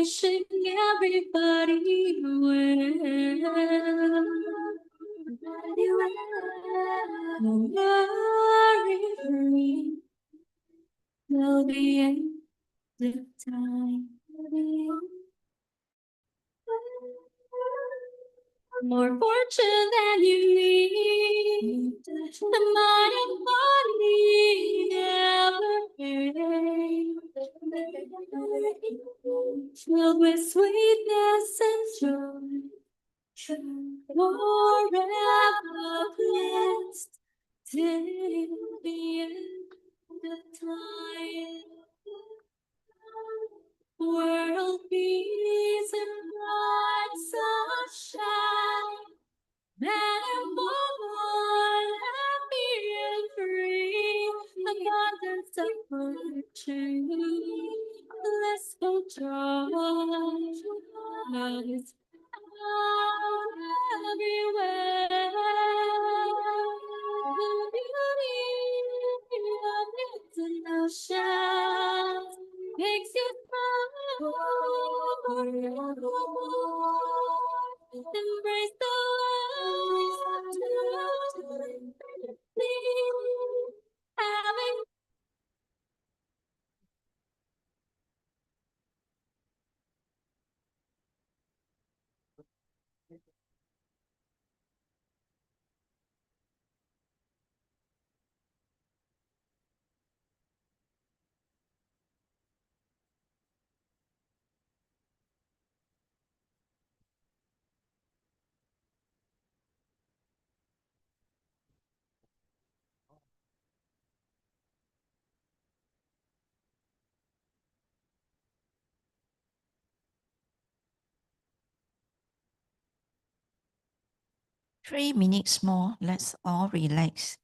wishing everybody well. Don't worry, there'll be end of time. More fortune than you need, the mind and body never fade. Filled with sweetness and joy, forever blessed till the end of time. World peace and bright sunshine, man and woman happy and free, abundance of fortune, blissful joy, love is found everywhere. The beauty of little oceans makes you smile. Embrace the world. Having 3 minutes more. Let's all relax.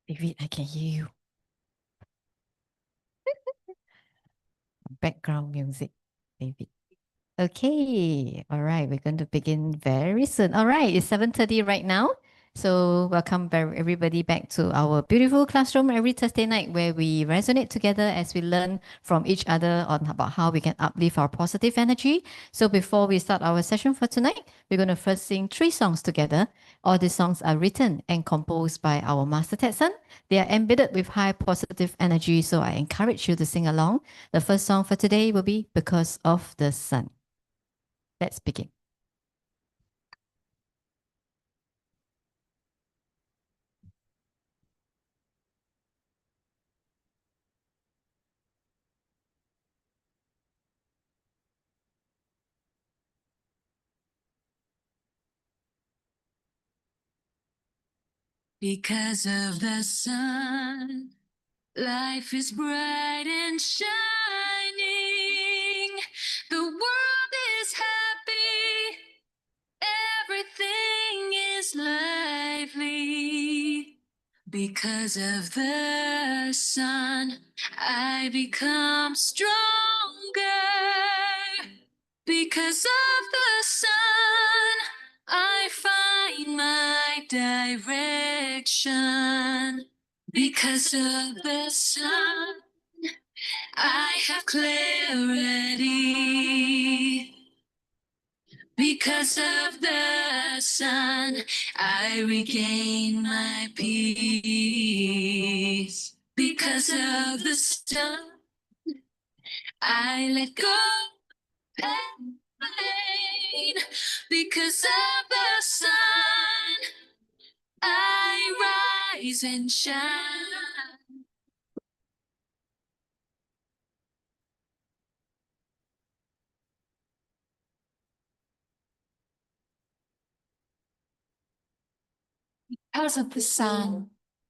David, I can hear you. Background music, David. Okay, all right, we're going to begin very soon. All right, it's 7:30 right now. So welcome everybody back to our beautiful classroom every Thursday night where we resonate together as we learn from each other on about how we can uplift our positive energy. So before we start our session for tonight, we're going to first sing 3 songs together. All these songs are written and composed by our Master Tetsun. They are embedded with high positive energy, so I encourage you to sing along. The first song for today will be Because of the Sun. Let's begin. because of the sun, Life is bright and shining. The world is happy. Everything is lively. Because of the sun, I become stronger. Because of the sun, I find my direction. Because of the sun, I have clarity. Because of the sun, I regain my peace. Because of the sun, I let go and pain. Because of the sun, I rise and shine. Because of the sun,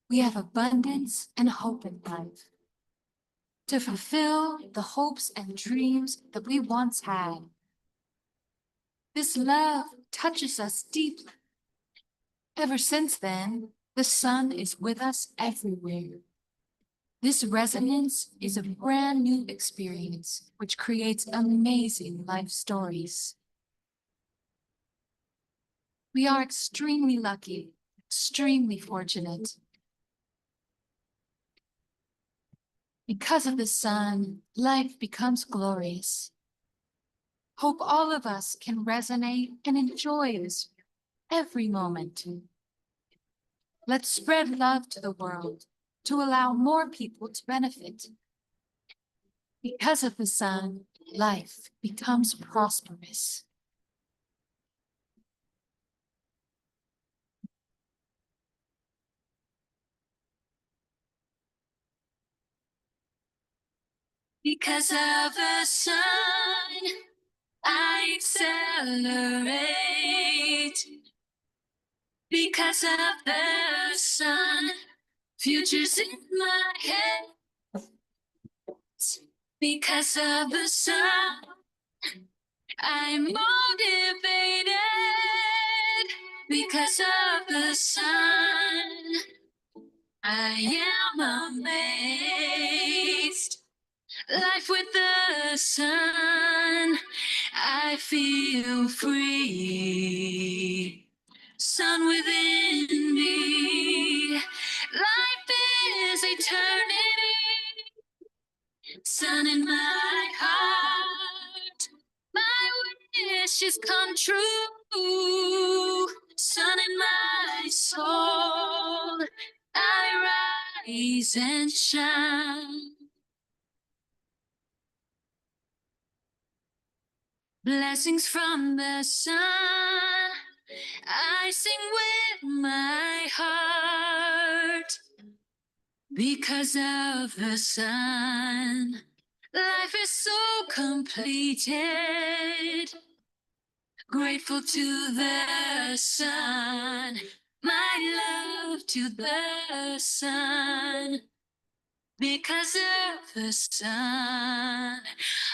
we have abundance and hope in life. To fulfill the hopes and dreams that we once had. This love touches us deeply. Ever since then, the sun is with us everywhere. This resonance is a brand new experience, which creates amazing life stories. We are extremely lucky, extremely fortunate. Because of the sun, life becomes glorious. Hope all of us can resonate and enjoy this every moment. Let's spread love to the world to allow more people to benefit. Because of the sun, life becomes prosperous. Because of the sun, I accelerate. Because of the sun, future's in my head. Because of the sun, I'm motivated. Because of the sun, I am amazed. Life with the sun, I feel free. Sun within me, life is eternity. Sun in my heart, my wishes come true. Sun in my soul, I rise and shine. Blessings from the sun, I sing with my heart. Because of the sun, life is so completed. Grateful to the sun, my love to the sun. Because of the sun,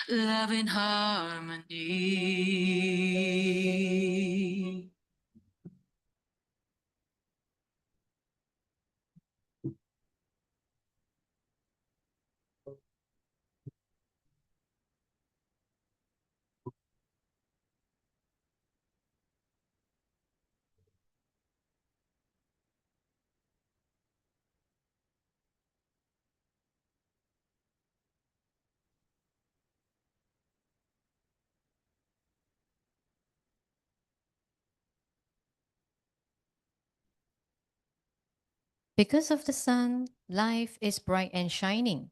love and harmony. Because of the sun, life is bright and shining.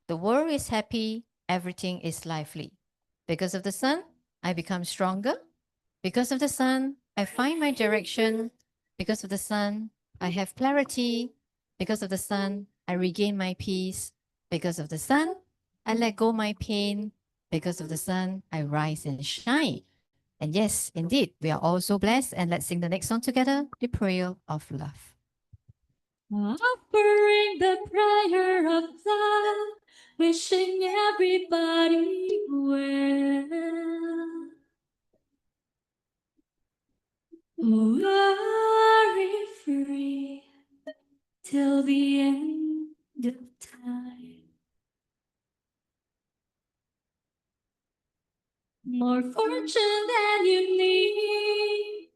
The world is happy, everything is lively. Because of the sun, I become stronger. Because of the sun, I find my direction. Because of the sun, I have clarity. Because of the sun, I regain my peace. Because of the sun, I let go my pain. Because of the sun, I rise and shine. And yes, indeed, we are all so blessed. And let's sing the next song together, The Prayer of Love. Offering the prayer of love, wishing everybody well. Worry free till the end of time. More fortune than you need,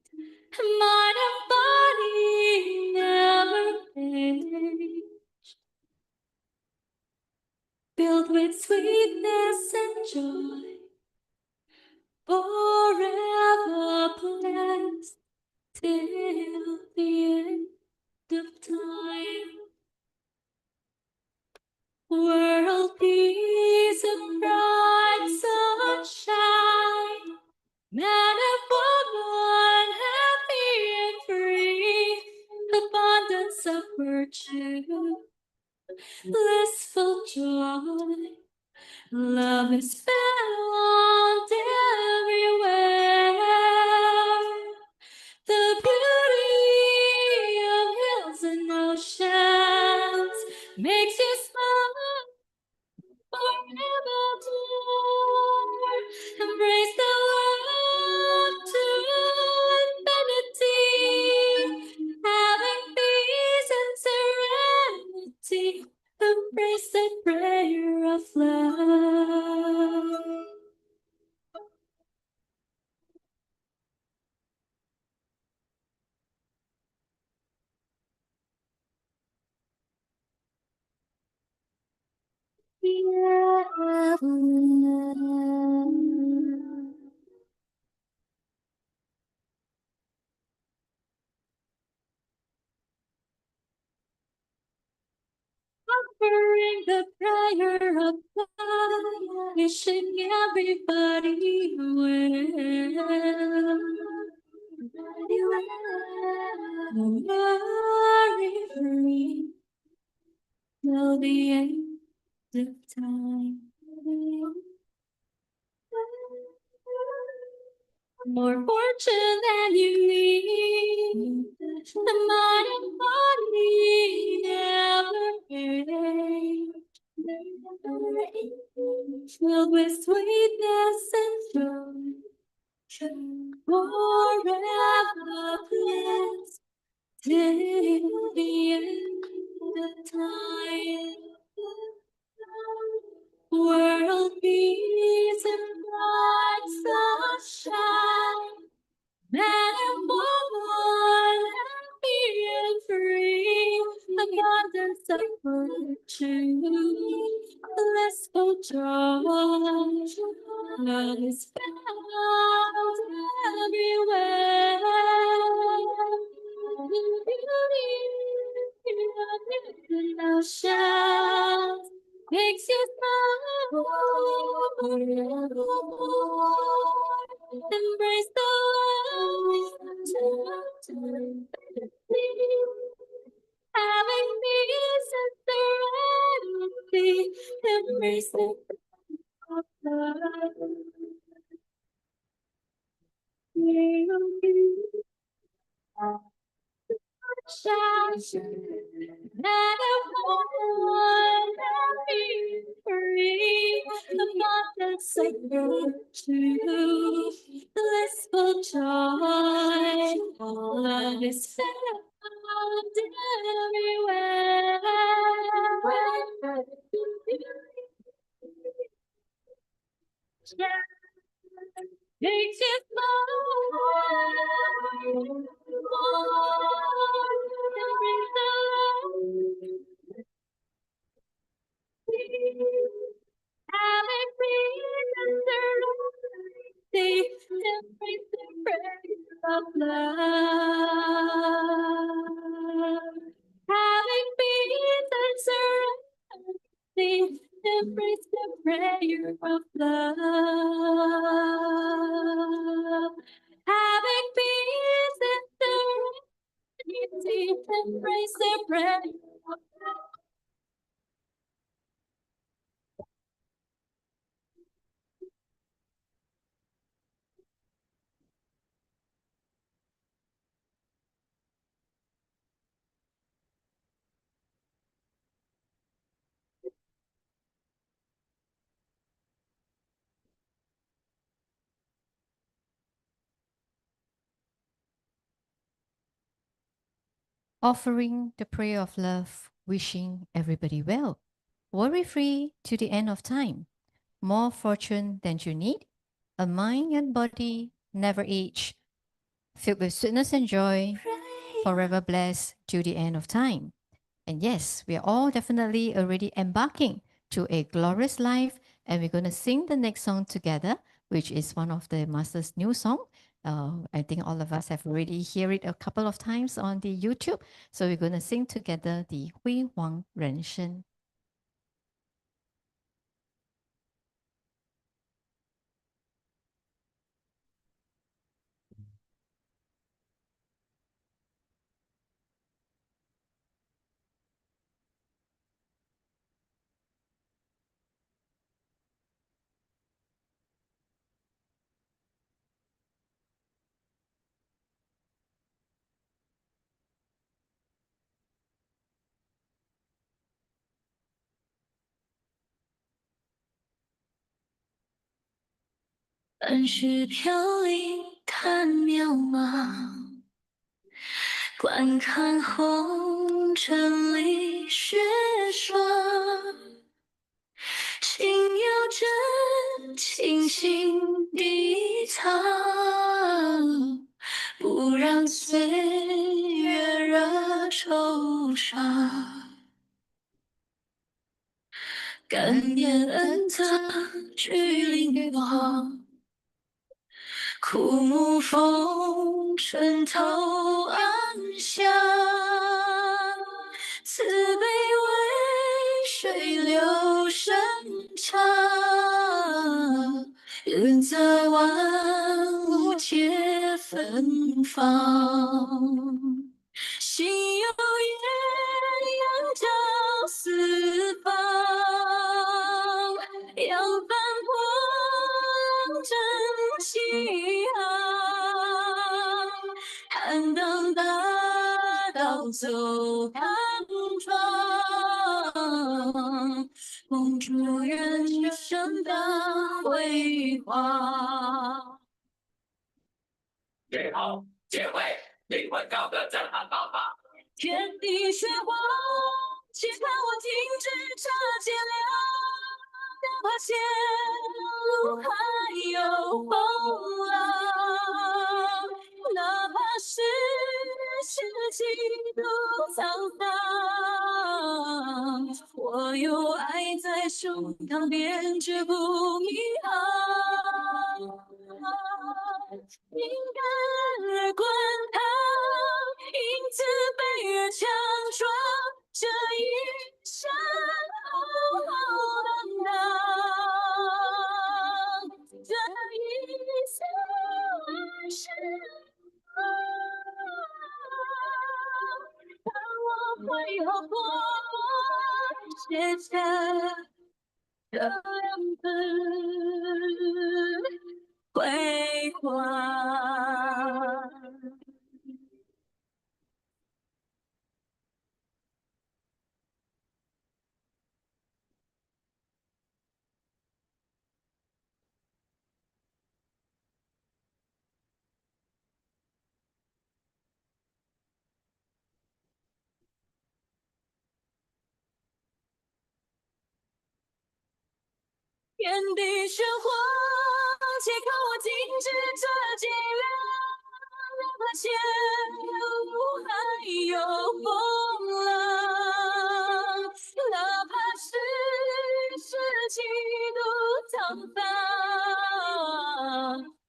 mind and body never fade. Filled with sweetness and joy, forever blessed till the end of time. World peace and bright sunshine, man and woman happy and free, abundance of virtue, blissful joy. Love is found everywhere. The beauty of hills and oceans makes you smile forevermore. Embrace the world to infinity, having peace and serenity. Embrace the prayer of love. Offering the prayer of love, wishing everybody well. Worry free till the end of time. More fortune than you need, the mind and body never fade. Filled with sweetness and joy, forever blessed till the end of time. World peace and bright sunshine, man and woman happy and free, abundance of virtue, blissful joy. Love is found everywhere. Beauty in oceans makes you smile forevermore. Embrace the world to having peace and serenity. Embrace the of love. That one happy free, abundance of virtue, blissful joy. Love is found everywhere. Makes it more, having peace and serenity, embrace the praise of love. Having peace and serenity, embrace the prayer of love. Having peace and serenity, embrace the prayer of love. offering the prayer of love, wishing everybody well, worry-free to the end of time, more fortune than you need, a mind and body never age, filled with sweetness and joy, forever blessed to the end of time. And yes, we are all definitely already embarking to a glorious life, and we're going to sing the next song together, which is one of the Master's new song. I think all of us have already heard it a couple of times on the YouTube. So we're going to sing together the 辉煌人生.半世飘零看渺茫，观看红尘里雪霜。情有真，情心底藏，不让岁月惹惆怅。感念恩泽聚灵光，枯木逢春头暗香。慈悲为水流深长，愿在万物皆芬芳。心有艳阳照四方，扬帆过真气昂，坦荡大道走康庄，梦祝人生大辉煌。最后结尾灵魂高歌震撼爆发，天地玄黄，且看我停止这劫粮，哪怕前路还有风浪，哪怕世事几度沧桑，我有爱在胸膛边，绝不迷航。敏感而滚烫，因慈悲而强壮，这一生浩浩荡荡，这一生是光，看我挥毫过写下这两字辉煌。天地玄黄，且看我停止这劫粮，哪怕前路还有风浪，哪怕世事几度沧桑，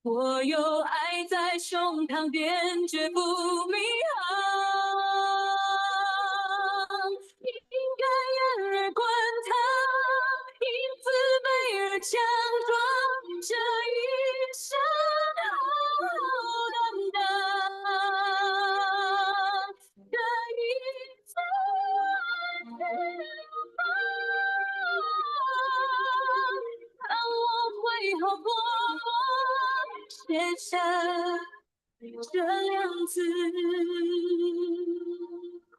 我有爱在胸膛边，绝不迷航。因感言而滚烫，因慈悲而强壮，这一生浩浩荡荡，这一生芬芳，看我挥毫过写下这两字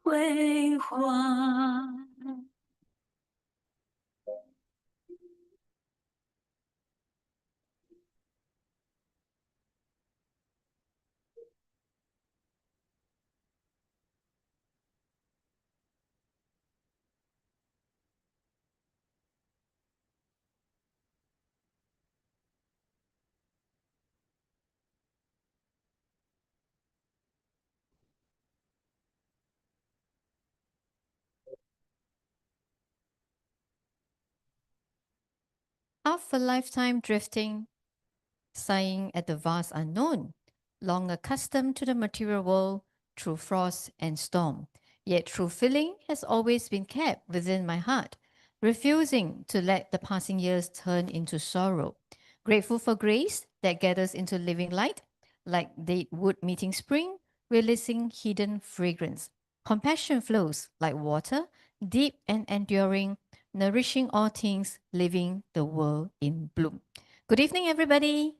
辉煌。Half a lifetime drifting, sighing at the vast unknown, long accustomed to the material world through frost and storm. Yet true feeling has always been kept within my heart, refusing to let the passing years turn into sorrow. Grateful for grace that gathers into living light, like date wood meeting spring, releasing hidden fragrance. Compassion flows like water, deep and enduring, nourishing all things, living the world in bloom. Good evening, everybody.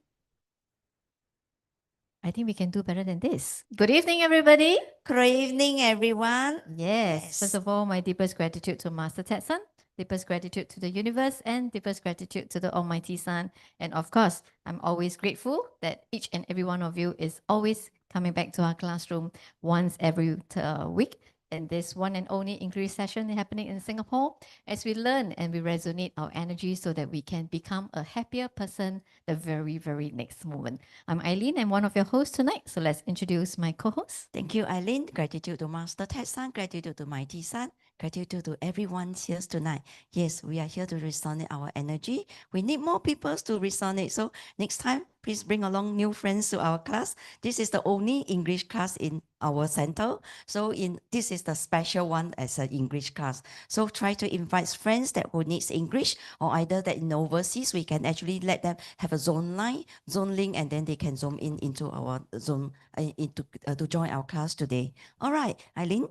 I think we can do better than this. Good evening, everybody. Good evening, everyone. Yes. First Yes. of all, my deepest gratitude to Master Tetsun, deepest gratitude to the universe, and deepest gratitude to the Almighty Sun. And of course, I'm always grateful that each and every one of you is always coming back to our classroom once every week. And this one and only English session happening in Singapore as we learn and we resonate our energy so that we can become a happier person the very, very next moment. I'm Eileen. I'm one of your hosts tonight. So let's introduce my co-host. Thank you, Eileen. Gratitude to Master Tetsun. Gratitude to Mighty Sun. Gratitude to everyone here tonight. Yes, we are here to resonate our energy. We need more people to resonate. So next time, please bring along new friends to our class. This is the only English class in our center. So this is the special one as an English class. So try to invite friends that who needs English or either that in overseas, we can actually let them have a zone link, and then they can zoom in into our Zoom to join our class today. All right, Eileen.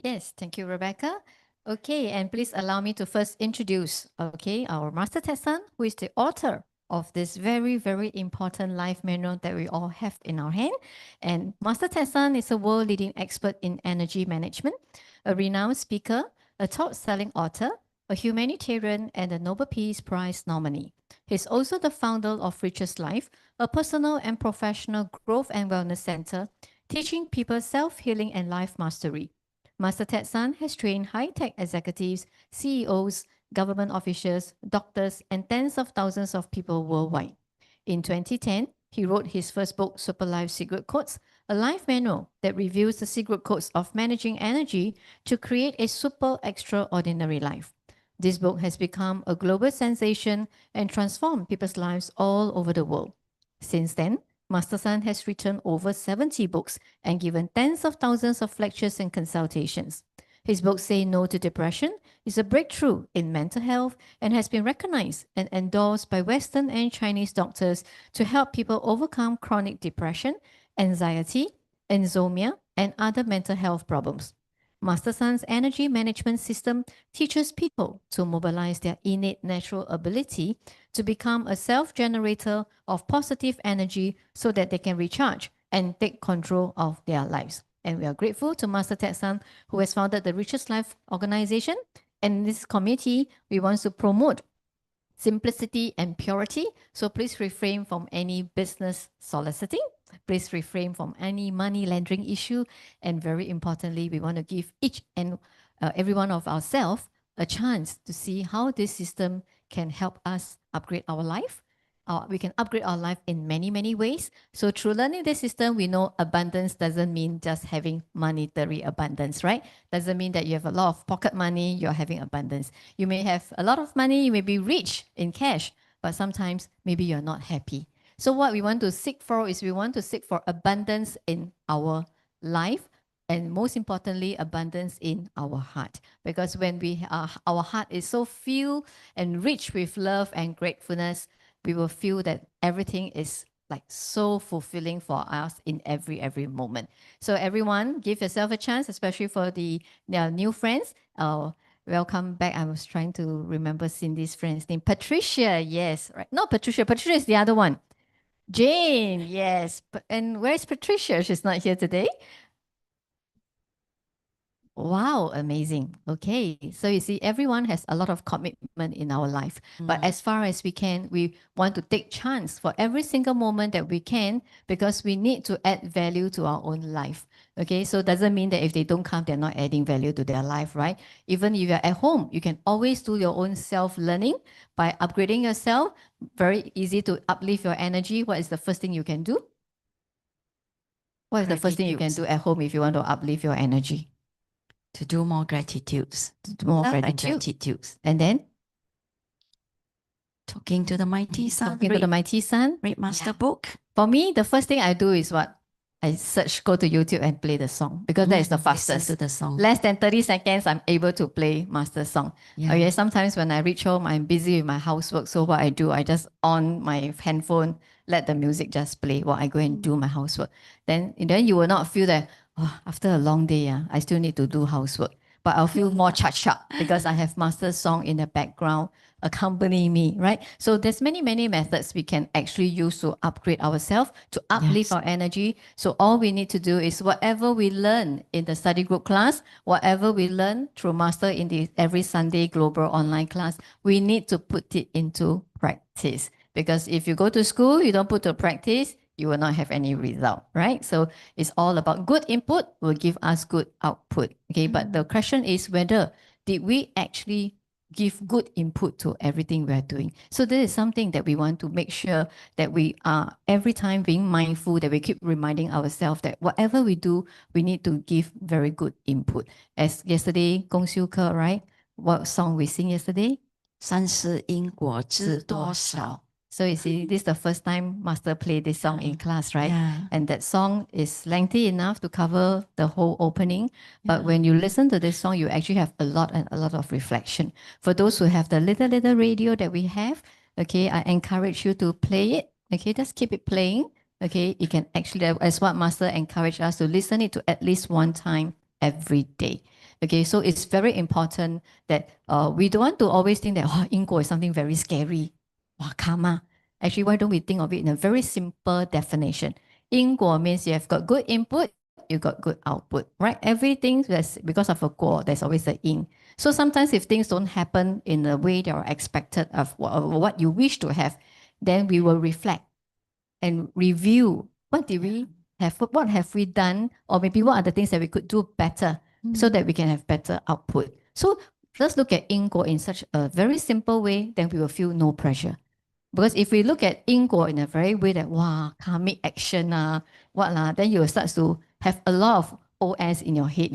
Yes, thank you, Rebecca. Okay, and please allow me to first introduce, our Master Tetsun, who is the author of this very, very important life manual that we all have in our hand. And Master Tetsun is a world-leading expert in energy management, a renowned speaker, a top-selling author, a humanitarian, and a Nobel Peace Prize nominee. He's also the founder of Richest Life, a personal and professional growth and wellness center, teaching people self-healing and life mastery. Master Tetsun has trained high-tech executives, CEOs, government officials, doctors, and tens of thousands of people worldwide. In 2010, he wrote his first book, Super Life Secret Codes, a life manual that reveals the secret codes of managing energy to create a super extraordinary life. This book has become a global sensation and transformed people's lives all over the world. Since then, Master Sun has written over 70 books and given tens of thousands of lectures and consultations. His book Say No to Depression is a breakthrough in mental health and has been recognized and endorsed by Western and Chinese doctors to help people overcome chronic depression, anxiety, insomnia, and other mental health problems. Master Sun's energy management system teaches people to mobilize their innate natural ability to become a self-generator of positive energy so that they can recharge and take control of their lives. And we are grateful to Master Tetsun, who has founded the Richest Life organization. And in this committee, we want to promote simplicity and purity. So please refrain from any business soliciting. Please refrain from any money laundering issue. And very importantly, we want to give each and every one of ourselves a chance to see how this system can help us upgrade our life. We can upgrade our life in many, many ways. So through learning this system, we know abundance doesn't mean just having monetary abundance, right? Doesn't mean that you have a lot of pocket money, you're having abundance. You may have a lot of money, you may be rich in cash, but sometimes maybe you're not happy. So what we want to seek for is we want to seek for abundance in our life, and most importantly, abundance in our heart. Because when our heart is so filled and rich with love and gratefulness, we will feel that everything is like so fulfilling for us in every moment. So everyone, give yourself a chance, especially for the new friends. Welcome back. I was trying to remember Cindy's friend's name. Patricia, yes, right. No, Patricia. Patricia is the other one. Jane, yes. And where's Patricia? She's not here today. Wow, amazing. Okay, so you see, everyone has a lot of commitment in our life. But as far as we can, we want to take chance for every single moment that we can because we need to add value to our own life. Okay, so it doesn't mean that if they don't come, they're not adding value to their life, right? Even if you're at home, you can always do your own self-learning by upgrading yourself. Very easy to uplift your energy. What is the first thing you can do? What is the first thing you can do at home if you want to uplift your energy? To do more gratitudes. To do more Love and gratitude. gratitudes. And then? Talking to the mighty sun. Talking to the mighty sun. Read Master Yeah. book. For me, the first thing I do is what? I search, go to YouTube and play the song because that is the Listen fastest. to the song. Less than 30 seconds, I'm able to play Master song. Yeah. Okay, sometimes when I reach home, I'm busy with my housework. So what I do, I just on my handphone, let the music just play while I go and do my housework. Then you will not feel that, oh, after a long day, I still need to do housework. But I'll feel more charged up because I have Master song in the background accompany me, right? So there's many methods we can actually use to upgrade ourselves, to uplift Yes. our energy. So all we need to do is whatever we learn in the study group class, whatever we learn through Master in the every Sunday global online class, we need to put it into practice. Because if you go to school, you don't put to practice, you will not have any result, right? So it's all about good input will give us good output. Okay, but the question is whether did we actually give good input to everything we are doing. So this is something that we want to make sure that we are every time being mindful, that we keep reminding ourselves that whatever we do, we need to give very good input. As yesterday, Gong Xiu Ke, right? What song we sing yesterday? 三世因果知多少. So you see, this is the first time Master played this song in class, right? Yeah. And that song is lengthy enough to cover the whole opening. But when you listen to this song, you actually have a lot of reflection. For those who have the little radio that we have, okay, I encourage you to play it. Okay, just keep it playing. Okay, you can actually, as what Master encouraged us to listen it to at least one time every day. Okay, so it's very important that we don't want to always think that 因果 is something very scary. Karma. Actually, why don't we think of it in a very simple definition? 因果 means you have got good input, you got good output, right? Everything that's because of a 果, there's always a 因. So sometimes if things don't happen in the way they are expected of what you wish to have, then we will reflect and review what did we have, what have we done, or maybe what are the things that we could do better so that we can have better output. So let's look at 因果 in such a very simple way, then we will feel no pressure. Because if we look at 因果 in a very way that, wow, karmic action, then you will start to have a lot of OS in your head,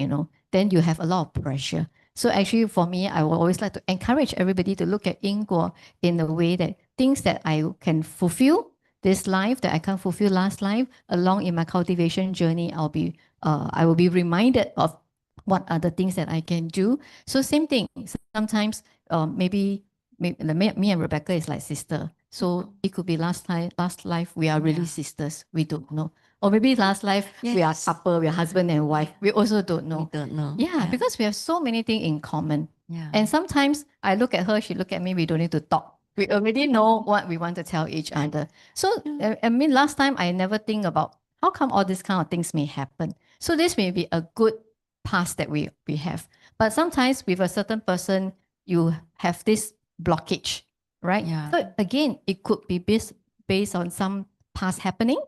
then you have a lot of pressure. So actually for me, I will always like to encourage everybody to look at 因果 in a way that things that I can fulfill this life, that I can't fulfill last life, along in my cultivation journey, I will be reminded of what are the things that I can do. So same thing, sometimes maybe me and Rebecca is like sister. So it could be last life we are really sisters. We don't know. Or maybe last life we are couple, we are husband and wife. We also don't know. We don't know. Yeah, because we have so many things in common. Yeah. And sometimes I look at her, she look at me, we don't need to talk. We already know what we want to tell each other. So I mean, last time I never think about how come all these kind of things may happen. So this may be a good past that we have. But sometimes with a certain person, you have this blockage, right? Yeah. So again, it could be based on some past happening,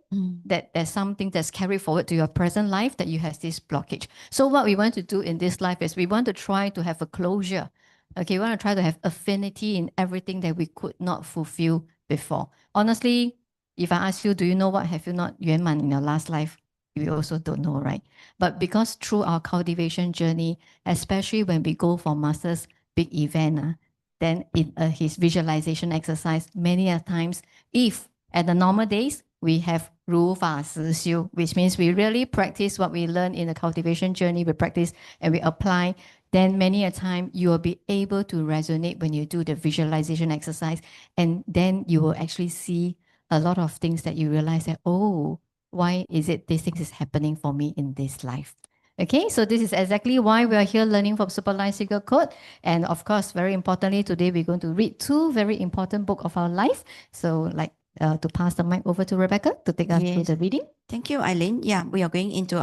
that there's something that's carried forward to your present life that you have this blockage. So what we want to do in this life is we want to try to have a closure. Okay, we want to try to have affinity in everything that we could not fulfill before. Honestly, if I ask you, do you know what have you not 圆满 in your last life? You also don't know, right? But because through our cultivation journey, especially when we go for Master's big event, then in his visualization exercise, many a times, if at the normal days, we have 如法实修, which means we really practice what we learn in the cultivation journey, we practice and we apply, then many a time you will be able to resonate when you do the visualization exercise. And then you will actually see a lot of things that you realize that, oh, why is it these things is happening for me in this life? Okay, so this is exactly why we are here learning from Super Life Secret Code. And of course, very importantly, today we're going to read two very important books of our life. So like to pass the mic over to Rebecca to take us through the reading. Thank you, Eileen. Yeah, we are going into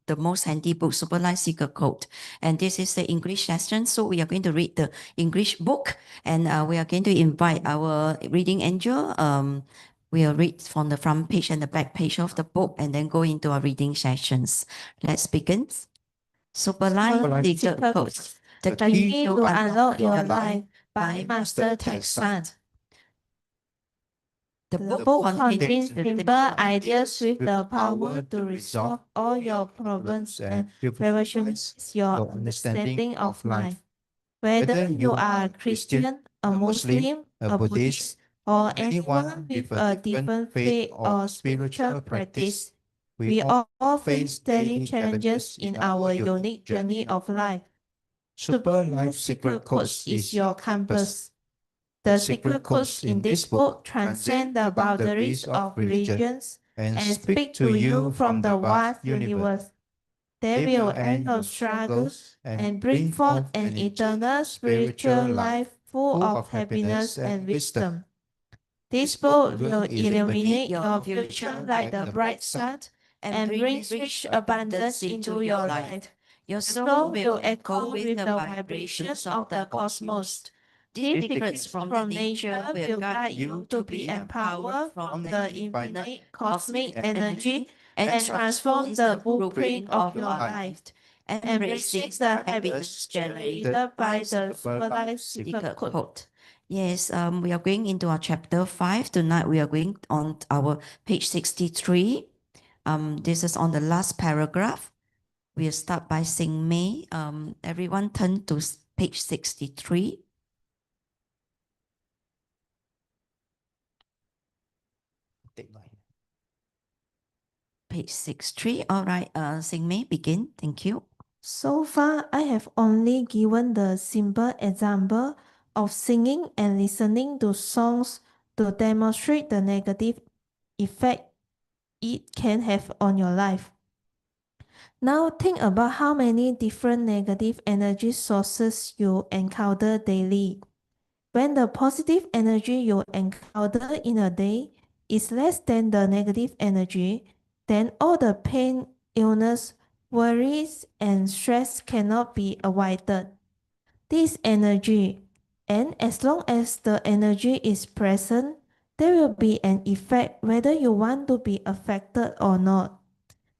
the most handy book, Super Life Secret Code. And this is the English session. So we are going to read the English book, and we are going to invite our reading angel. We'll read from the front page and the back page of the book and then go into our reading sessions. Let's begin. Super Life Secret Code. The key to unlock your life by Master Teck San. The book contains simple ideas with the power to resolve all your problems and revolutionize your understanding of life. Whether you are a Christian, a Muslim, a Buddhist, or anyone with a different faith or spiritual practice, we all face daily challenges in our unique journey of life. Super Life Secret Codes is your compass. The secret codes in this book transcend the boundaries of religions and speak to you from the vast universe. They will end your struggles and bring forth an eternal spiritual life full of happiness and wisdom. This book will illuminate your future like the bright sun and bring rich abundance into your life. Your soul will echo with the vibrations of the cosmos. These secrets from nature will guide you to be empowered from the infinite cosmic energy and transform the blueprint of your life, embracing the habits generated by the Super Life Secret Code. Yes, we are going into our chapter 5 tonight. We are going on our page 63. This is on the last paragraph. We'll start by Sing Mei. Everyone turn to page 63. Page 63. All right, Sing Mei, begin. Thank you. So far, I have only given the simple example of singing and listening to songs to demonstrate the negative effect it can have on your life. Now think about how many different negative energy sources you encounter daily. When the positive energy you encounter in a day is less than the negative energy, then all the pain, illness, worries, and stress cannot be avoided. This energy, and as long as the energy is present, there will be an effect whether you want to be affected or not.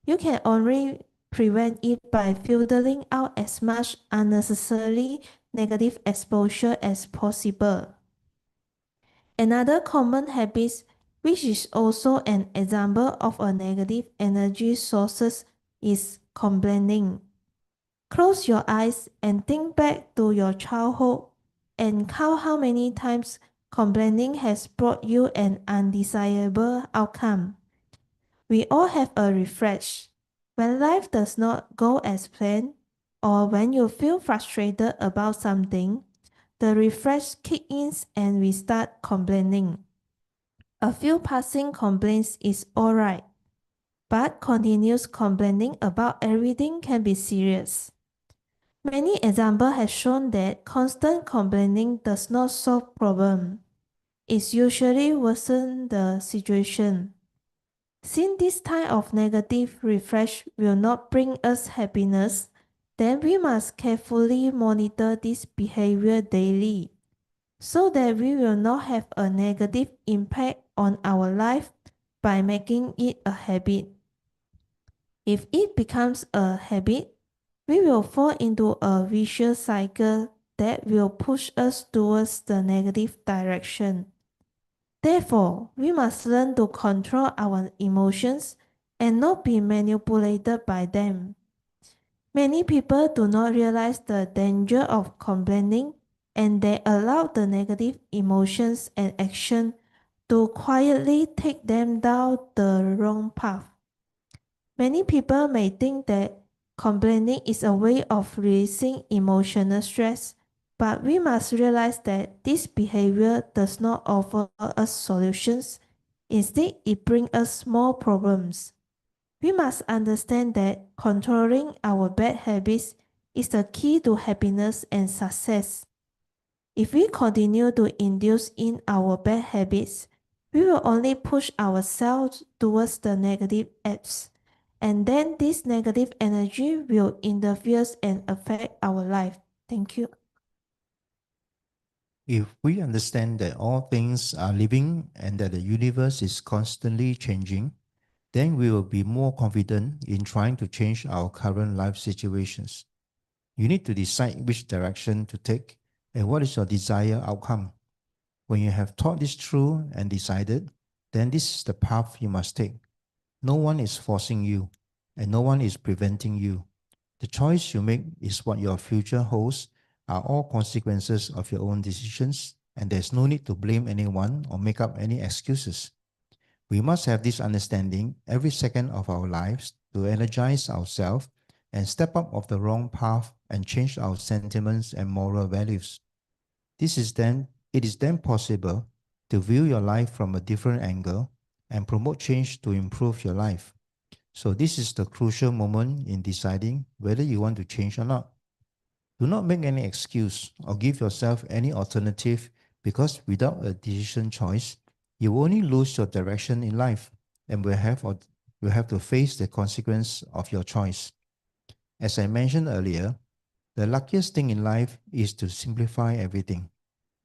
You can only prevent it by filtering out as much unnecessary negative exposure as possible. Another common habit, which is also an example of a negative energy sources, is complaining. Close your eyes and think back to your childhood and count how many times complaining has brought you an undesirable outcome. We all have a refresh. When life does not go as planned, or when you feel frustrated about something, the refresh kicks in and we start complaining. A few passing complaints is alright, but continuous complaining about everything can be serious. Many examples have shown that constant complaining does not solve problems. It usually worsens the situation. Since this type of negative refresh will not bring us happiness, then we must carefully monitor this behavior daily, so that we will not have a negative impact on our life by making it a habit. If it becomes a habit, we will fall into a vicious cycle that will push us towards the negative direction. Therefore, we must learn to control our emotions and not be manipulated by them. Many people do not realize the danger of complaining and they allow the negative emotions and action to quietly take them down the wrong path. Many people may think that complaining is a way of releasing emotional stress, but we must realize that this behavior does not offer us solutions. Instead, it brings us more problems. We must understand that controlling our bad habits is the key to happiness and success. If we continue to induce in our bad habits, we will only push ourselves towards the negative acts, and then this negative energy will interfere and affect our life. Thank you. If we understand that all things are living and that the universe is constantly changing, then we will be more confident in trying to change our current life situations. You need to decide which direction to take and what is your desired outcome. When you have thought this through and decided, then this is the path you must take. No one is forcing you, and no one is preventing you. The choice you make is what your future holds, are all consequences of your own decisions and there's no need to blame anyone or make up any excuses. We must have this understanding every second of our lives to energize ourselves and step up of the wrong path and change our sentiments and moral values. It is then possible to view your life from a different angle and promote change to improve your life. So this is the crucial moment in deciding whether you want to change or not. Do not make any excuse or give yourself any alternative, because without a decision choice, you will only lose your direction in life and will have to face the consequence of your choice. As I mentioned earlier, the luckiest thing in life is to simplify everything.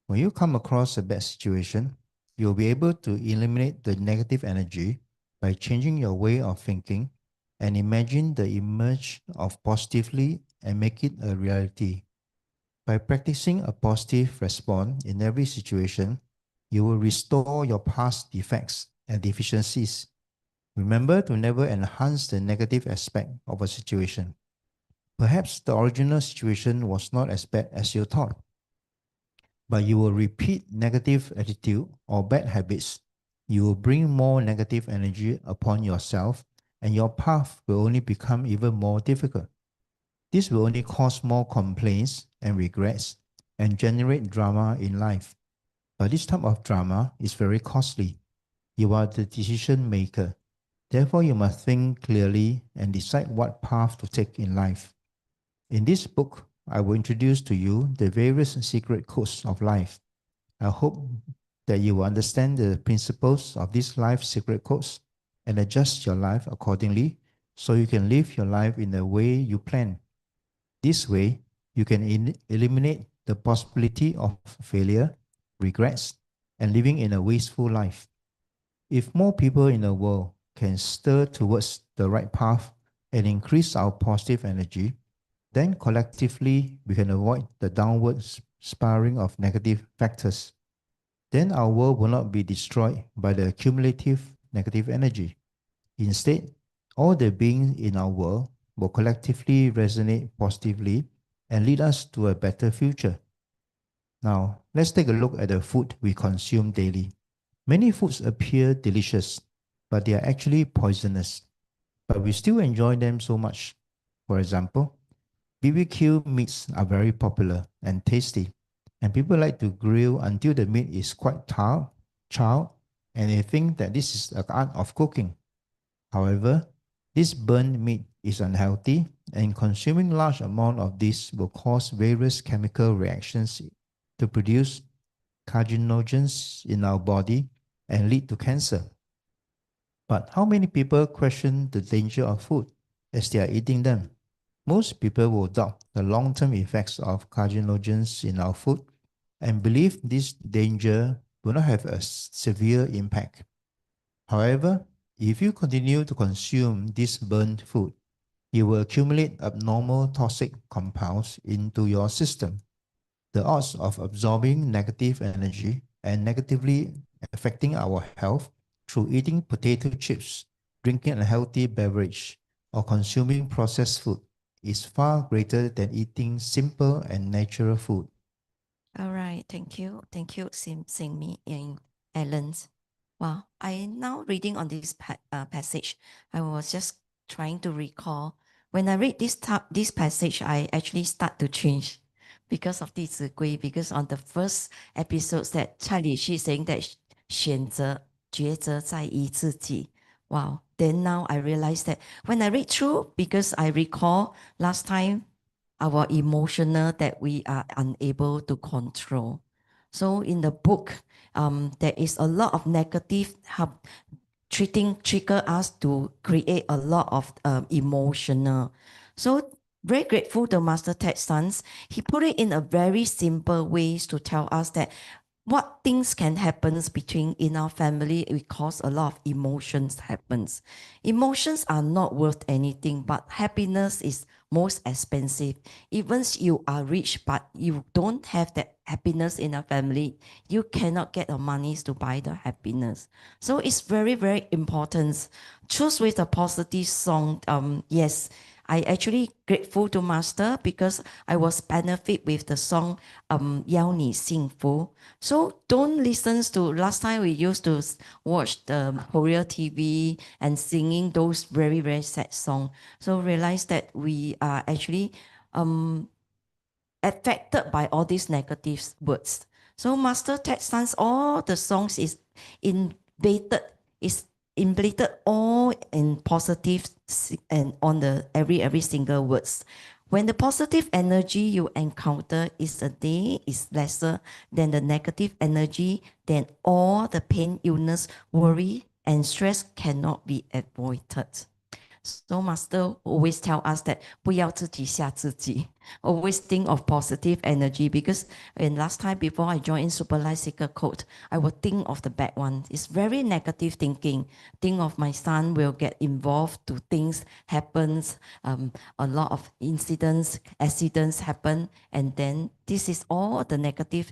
When you come across a bad situation, you'll be able to eliminate the negative energy by changing your way of thinking and imagine the image of positively and make it a reality. By practicing a positive response in every situation, you will restore your past defects and deficiencies. Remember to never enhance the negative aspect of a situation. Perhaps the original situation was not as bad as you thought, but you will repeat negative attitude or bad habits. You will bring more negative energy upon yourself, and your path will only become even more difficult. This will only cause more complaints and regrets and generate drama in life. But this type of drama is very costly. You are the decision maker. Therefore, you must think clearly and decide what path to take in life. In this book, I will introduce to you the various secret codes of life. I hope that you will understand the principles of these life secret codes and adjust your life accordingly so you can live your life in the way you plan. This way, you can eliminate the possibility of failure, regrets, and living in a wasteful life. If more people in the world can stir towards the right path and increase our positive energy, then collectively we can avoid the downward spiraling of negative factors. Then our world will not be destroyed by the cumulative negative energy. Instead, all the beings in our world will collectively resonate positively and lead us to a better future. Now, let's take a look at the food we consume daily. Many foods appear delicious, but they are actually poisonous. But we still enjoy them so much. For example, BBQ meats are very popular and tasty, and people like to grill until the meat is quite charred, and they think that this is the art of cooking. However, this burnt meat is unhealthy, and consuming large amount of this will cause various chemical reactions to produce carcinogens in our body and lead to cancer. But how many people question the danger of food as they are eating them? Most people will doubt the long-term effects of carcinogens in our food and believe this danger will not have a severe impact. However, if you continue to consume this burnt food, you will accumulate abnormal toxic compounds into your system. The odds of absorbing negative energy and negatively affecting our health through eating potato chips, drinking unhealthy beverage, or consuming processed food is far greater than eating simple and natural food. All right, thank you. Thank you, Sing Me in Alan's. Wow, I now reading on this passage. I was just trying to recall. When I read this passage, I actually start to change because of this Gui, because on the first episodes that Charlie, she's saying that 选择抉择在于自己. Wow. Then now I realize that when I read through, because I recall last time our emotional that we are unable to control. So in the book, there is a lot of negative trigger us to create a lot of emotional. So very grateful to Master Ted Sons. He put it in a very simple ways to tell us that what things can happen between in our family because a lot of emotions happens. Emotions are not worth anything, but happiness is most expensive. Even you are rich, but you don't have that happiness in a family, you cannot get the monies to buy the happiness. So it's very, very important. Choose with a positive song. Yes, I actually grateful to Master because I was benefit with the song 邀你幸福. So don't listen to, last time we used to watch the Korea TV and singing those very, very sad songs. So realize that we are actually affected by all these negative words. So Master Ted San's all the songs is invaded all in positive and on the every single words. When the positive energy you encounter is a day is lesser than the negative energy, then all the pain, illness, worry, and stress cannot be avoided. So Master always tell us that 不要自己吓自己. Always think of positive energy because in last time before I joined in Super Life Seeker Code, I would think of the bad one. It's very negative thinking. Think of my son will get involved to things happens, a lot of incidents, accidents happen, and then this is all the negative.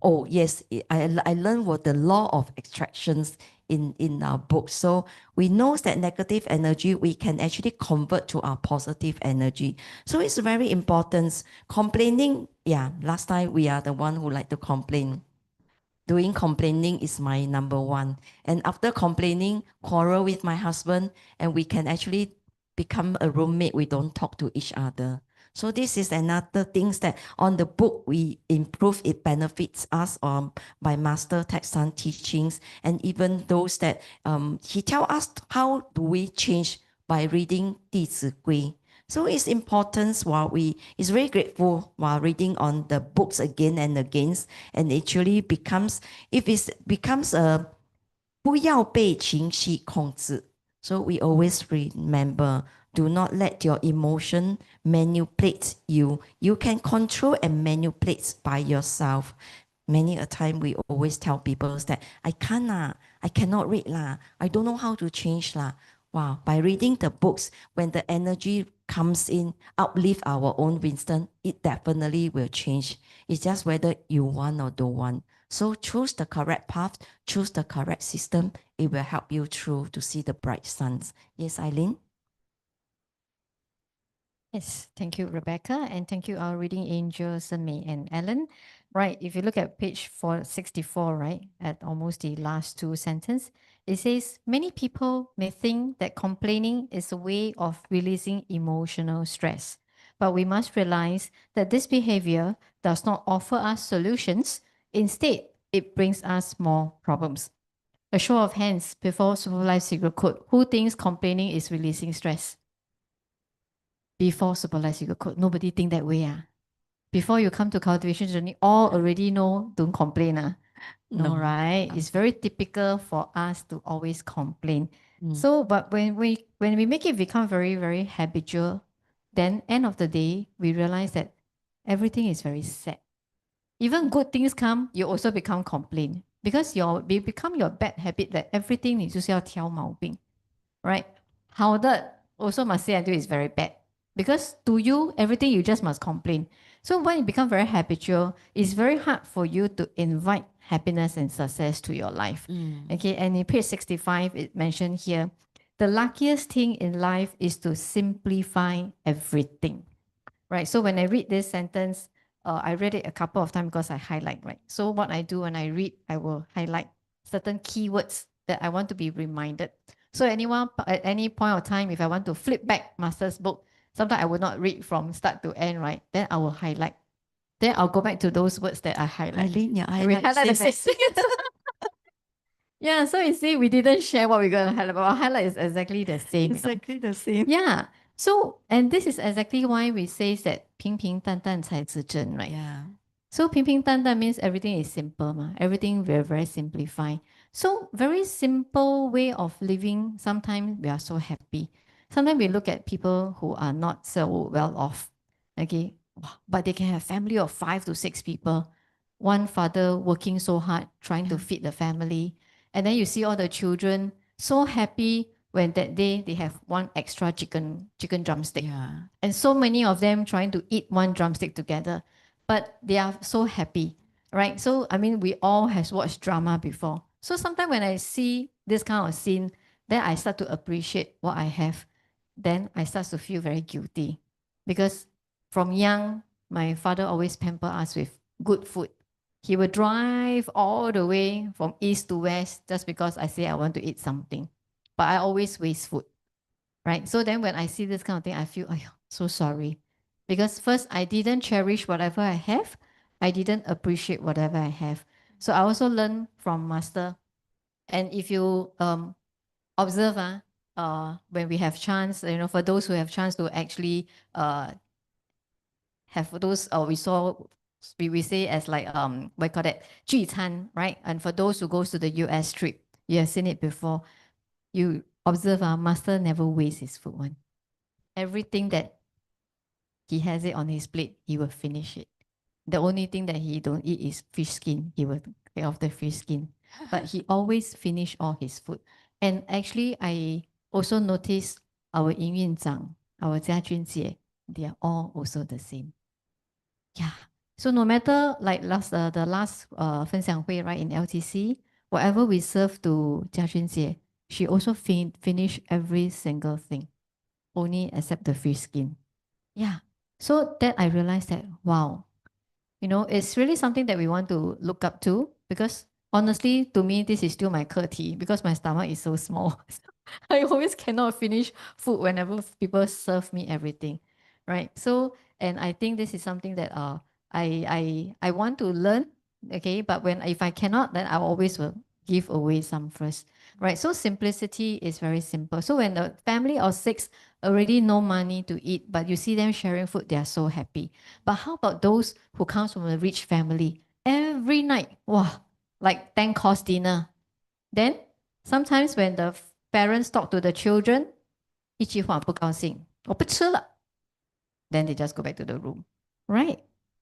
Oh yes, I learned what the law of extractions in our book. So we know that negative energy we can actually convert to our positive energy. So it's very important. Complaining, yeah, last time we are the one who like to complain. Doing complaining is my number one. And after complaining, quarrel with my husband, and we can actually become a roommate. We don't talk to each other. So this is another things that on the book we improve, it benefits us by Master Ted San teachings, and even those that he tell us how do we change by reading 弟子规. So it's important while is very grateful while reading on the books again and again, and actually becomes, if it becomes a 不要被情绪控制. So we always remember, do not let your emotion manipulate you. You can control and manipulate by yourself. Many a time we always tell people that I cannot read lah. I don't know how to change lah. Wow, by reading the books, when the energy comes in, uplift our own wisdom, it definitely will change. It's just whether you want or don't want. So choose the correct path, choose the correct system. It will help you through to see the bright suns. Yes, Eileen? Yes, thank you, Rebecca, and thank you, our reading angels, May and Ellen. Right, if you look at page 464, right, at almost the last two sentences, it says, many people may think that complaining is a way of releasing emotional stress, but we must realize that this behavior does not offer us solutions. Instead, it brings us more problems. A show of hands before Super Life Secret Code. Who thinks complaining is releasing stress? Before Super Life Secret Code, nobody think that way. Before you come to cultivation journey, all already know don't complain. No, right? It's very typical for us to always complain. So, but when we make it become very, very habitual, then end of the day, we realize that everything is very sad. Even good things come, you also become complain because you become your bad habit that everything 你就是要挑毛病, right? 好的 also must say until it's very bad because to you, everything you just must complain. So when it becomes very habitual, it's very hard for you to invite happiness and success to your life. Okay, and in page 65, it mentioned here, the luckiest thing in life is to simplify everything. Right, so when I read this sentence, I read it a couple of times because I highlight, right? So what I do when I read, I will highlight certain keywords that I want to be reminded. So at any point of time, if I want to flip back Master's book, sometimes I will not read from start to end, right? Then I will highlight. Then I'll go back to those words that I highlight. Eileen, yeah, And we highlight the same thing. Yeah, so you see, we didn't share what we're going to highlight, but our highlight is exactly the same. exactly the same. Yeah. So, and this is exactly why we say that 平平淡淡才是真, right? Yeah. So 平平淡淡 means everything is simple, everything very, very simplified. So very simple way of living. Sometimes we are so happy. Sometimes we look at people who are not so well off, okay, but they can have family of 5 to 6 people. One father working so hard, trying to feed the family. And then you see all the children so happy when that day they have one extra chicken drumstick. Yeah. And so many of them trying to eat one drumstick together. But they are so happy, right? So, I mean, we all has watched drama before. So sometimes when I see this kind of scene, then I start to appreciate what I have. then I start to feel very guilty because from young, my father always pamper us with good food. He would drive all the way from east to west just because I say I want to eat something. But I always waste food, right? So then when I see this kind of thing, I feel, oh, so sorry. Because first, I didn't cherish whatever I have. I didn't appreciate whatever I have. So I also learned from master. And if you observe, when we have chance, for those who have chance to actually have those, we saw, we say as like, what you call that, 聚餐, right? And for those who goes to the US trip, you have seen it before. You observe, master never wastes his food one. Everything that he has it on his plate, he will finish it. The only thing that he don't eat is fish skin. He will take off the fish skin. But he always finish all his food. And actually, I also noticed our 营运长, our 家军姐, they are all also the same. Yeah. So no matter like the last 分享会, right, in LTC, whatever we serve to 家军姐, she also finish every single thing, only except the fish skin. Yeah. So that I realized that, wow, it's really something that we want to look up to because honestly, to me, this is still my 课题 because my stomach is so small. I always cannot finish food whenever people serve me everything, right? So, and I think this is something that I want to learn, okay? But if I cannot, then I always will give away some first, right? So simplicity is very simple. So when the family of 6 already no money to eat, but you see them sharing food, they are so happy. But how about those who comes from a rich family? Every night, wow, like 10-course dinner. Then sometimes when the parents talk to the children, 一句话不高兴，我不吃了. Then they just go back to the room, right?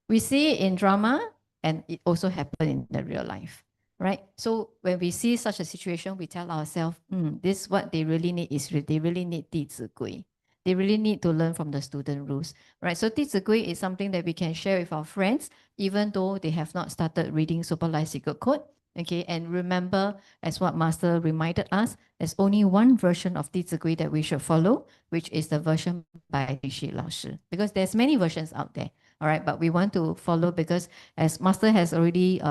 We see it in drama and it also happen in the real life, right? So when we see such a situation, we tell ourselves, this what they really need is they really need 弟子规. They really need to learn from the student rules, right? So 弟子规 is something that we can share with our friends, even though they have not started reading Super Life Secret Code. Okay, and remember, as what Master reminded us, there's only one version of 弟子规 that we should follow, which is the version by Shi Lao Shi, because there's many versions out there. All right, but we want to follow because as Master has already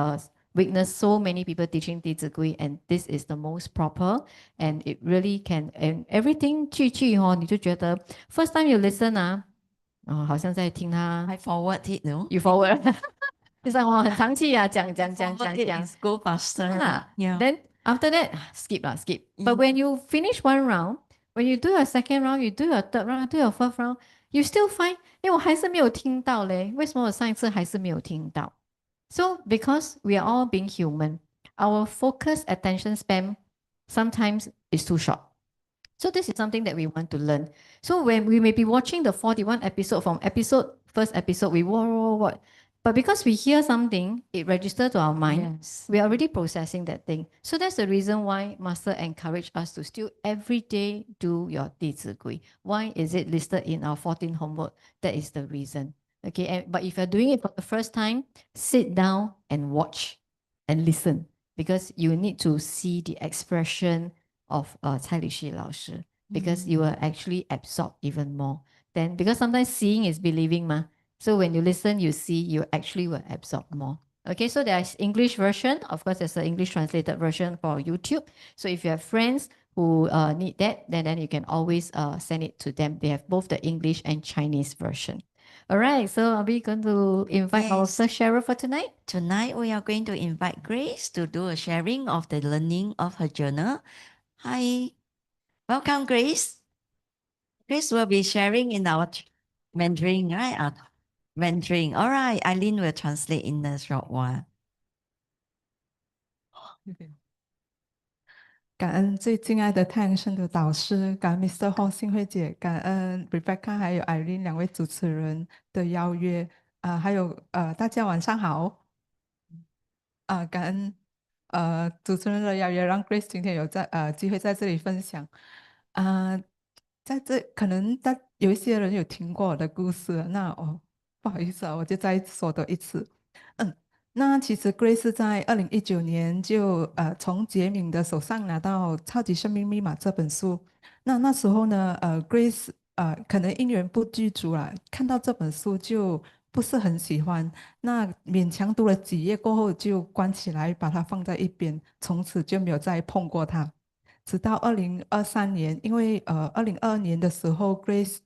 witnessed so many people teaching 弟子规, and this is the most proper, and it really can, and everything 句哦, 你就觉得 first time you listen 好像在听他 I forward it, no? you forward. It's like 很长气啊，讲 Forward it is go faster. Yeah. Then after that, skip. But when you finish one round, when you do your second round, you do your third round, you do your fourth round, you still find, 我还是没有听到嘞，为什么我上一次还是没有听到？ So because we are all being human, our focus attention span sometimes is too short. So this is something that we want to learn. So when we may be watching the 41 episode from first episode, we watch. But because we hear something, it registers to our mind. Yes. We are already processing that thing. So that's the reason why Master encouraged us to still every day do your 弟子规. Why is it listed in our 14 homework? That is the reason. Okay, but if you're doing it for the first time, sit down and watch and listen because you need to see the expression of 蔡礼旭老师 because you will actually absorb even more. Then because sometimes seeing is believing ma. So when you listen, you see, you actually will absorb more. Okay, so there's English version. Of course, there's an English translated version for YouTube. So if you have friends who need that, then you can always send it to them. They have both the English and Chinese version. All right, so are we going to invite our Yes. first sharer for tonight? Tonight, we are going to invite Grace to do a sharing of the learning of her journal. Hi. Welcome, Grace. Grace will be sharing in our Mandarin, right? Mandarin. All right. Eileen will translate in a short while. 感恩最敬爱的太阳升的导师，感恩 Mr. 洪信慧姐，感恩 Rebecca 还有 Irene 两位主持人的邀约还有大家晚上好感恩主持人的邀约，让 Grace 今天有机会在这里分享在这可能有一些人有听过我的故事，那不好意思我就再说多一次。那其实 Grace 是在2019年就从杰敏的手上拿到《超级生命密码》这本书。那时候呢Grace 可能因缘不具足了，看到这本书就不是很喜欢，那勉强读了几页过后就关起来，把它放在一边，从此就没有再碰过它。直到2023年，因为2022年的时候，Grace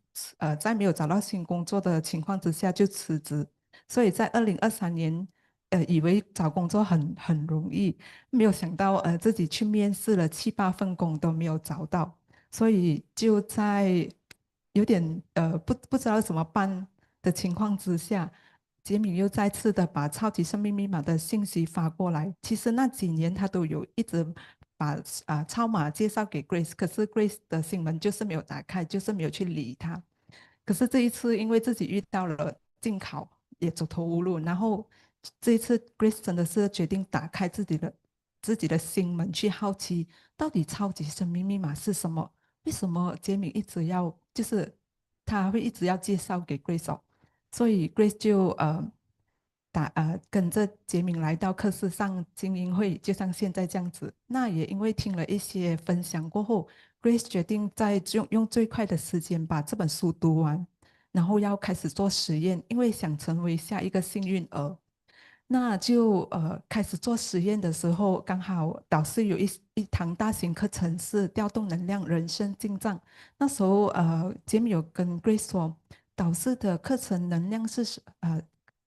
在没有找到新工作的情况之下就辞职，所以在2023年，以为找工作很容易，没有想到自己去面试了7、8份工都没有找到，所以就在有点不知道怎么办的情况之下，杰米又再次的把超级生命密码的信息发过来。其实那几年他都有一直把超码介绍给 Grace，可是 Grace 的心门就是没有打开，就是没有去理他。可是这一次，因为自己遇到了禁考，也走投无路，然后这一次 Grace 真的是决定打开自己的心门，去好奇到底超级生命密码是什么？为什么杰米一直要就是他会一直要介绍给 Grace 哦？所以 Grace 就跟着杰明来到课室上精英会，就像现在这样子。那也因为听了一些分享过后，Grace 决定在用最快的时间把这本书读完，然后要开始做实验，因为想成为下一个幸运儿。那就开始做实验的时候，刚好导师有一堂大型课程是调动能量人生进账。那时候杰米有跟 Grace 说，导师的课程能量是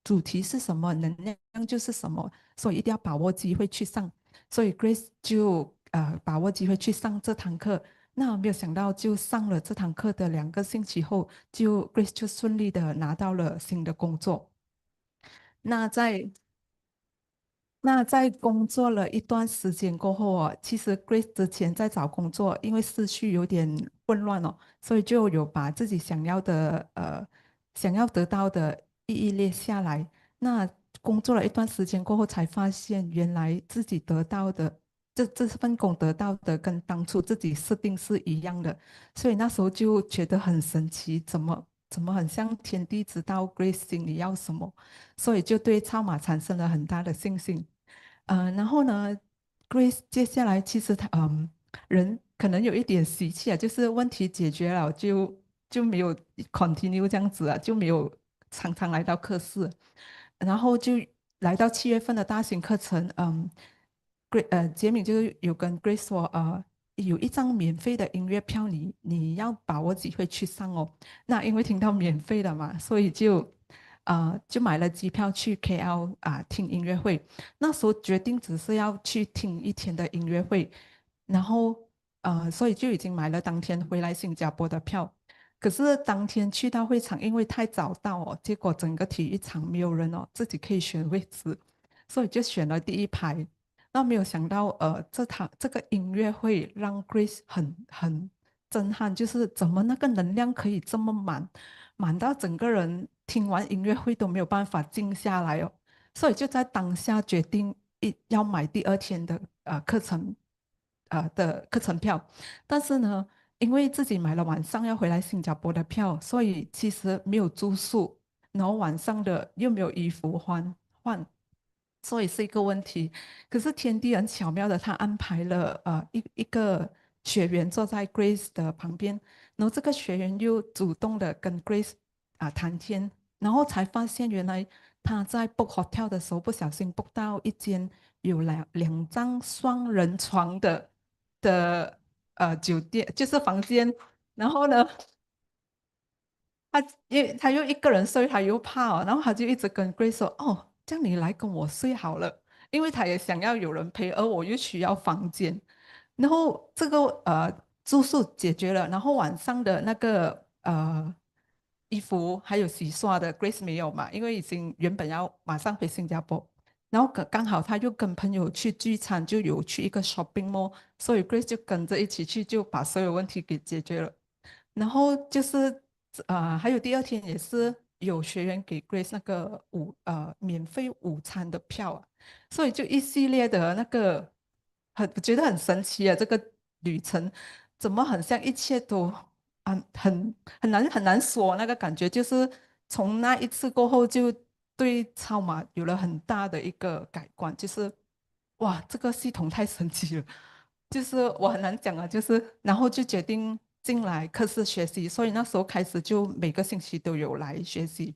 主题是什么，能量就是什么，所以一定要把握机会去上。所以 Grace 就把握机会去上这堂课。那没有想到，就上了这堂课的2个星期后，Grace 就顺利的拿到了新的工作。那在工作了一段时间过后哦，其实 Grace 之前在找工作，因为思绪有点混乱哦，所以就有把自己想要得到的意义列下来。那工作了一段时间过后，才发现原来自己得到的这份工得到的跟当初自己设定是一样的，所以那时候就觉得很神奇，怎么很像天地知道 Grace 心里要什么，所以就对超马产生了很大的信心。然后呢，Grace 接下来其实人可能有一点习气啊，就是问题解决了就没有 continue 这样子啊，就没有常常来到课室，然后就来到7月份的大型课程，杰敏就有跟 Grace 说，有一张免费的音乐票你要把握机会去上哦。那因为听到免费的嘛，所以就买了机票去 KL 听音乐会。那时候决定只是要去听一天的音乐会，然后所以就已经买了当天回来新加坡的票。可是当天去到会场，因为太早到哦，结果整个体育场没有人哦，自己可以选位置，所以就选了第一排。那没有想到，这个音乐会让 Grace 很震撼，就是怎么那个能量可以这么满，满到整个人听完音乐会都没有办法静下来哦。所以就在当下决定要买第二天的课程票，但是呢，因为自己买了晚上要回来新加坡的票，所以其实没有住宿，然后晚上的又没有衣服换，所以是一个问题。可是天地很巧妙的，他安排了一个学员坐在 Grace 的旁边，然后这个学员又主动的跟 Grace 谈天，然后才发现原来他在 book hotel 的时候不小心 book 到一间有两张双人床的酒店，就是房间，然后呢。因为他又一个人睡，他又怕哦，然后他就一直跟 Grace 说：“哦，这样你来跟我睡好了。”因为他也想要有人陪，而我又需要房间。然后这个住宿解决了，然后晚上的那个衣服还有洗刷的 Grace 没有嘛，因为已经原本要马上回新加坡，然后刚好他又跟朋友去聚餐，就有去一个 shopping mall，所以 Grace 就跟着一起去，就把所有问题给解决了。然后就是还有第二天也是有学员给 Grace 那个免费午餐的票啊，所以就一系列的那个觉得很神奇啊，这个旅程怎么很像一切都很难说那个感觉，就是从那一次过后就对超码有了很大的一个改观，就是哇，这个系统太神奇了，就是我很难讲啊，就是然后就决定进来课室学习，所以那时候开始就每个星期都有来学习，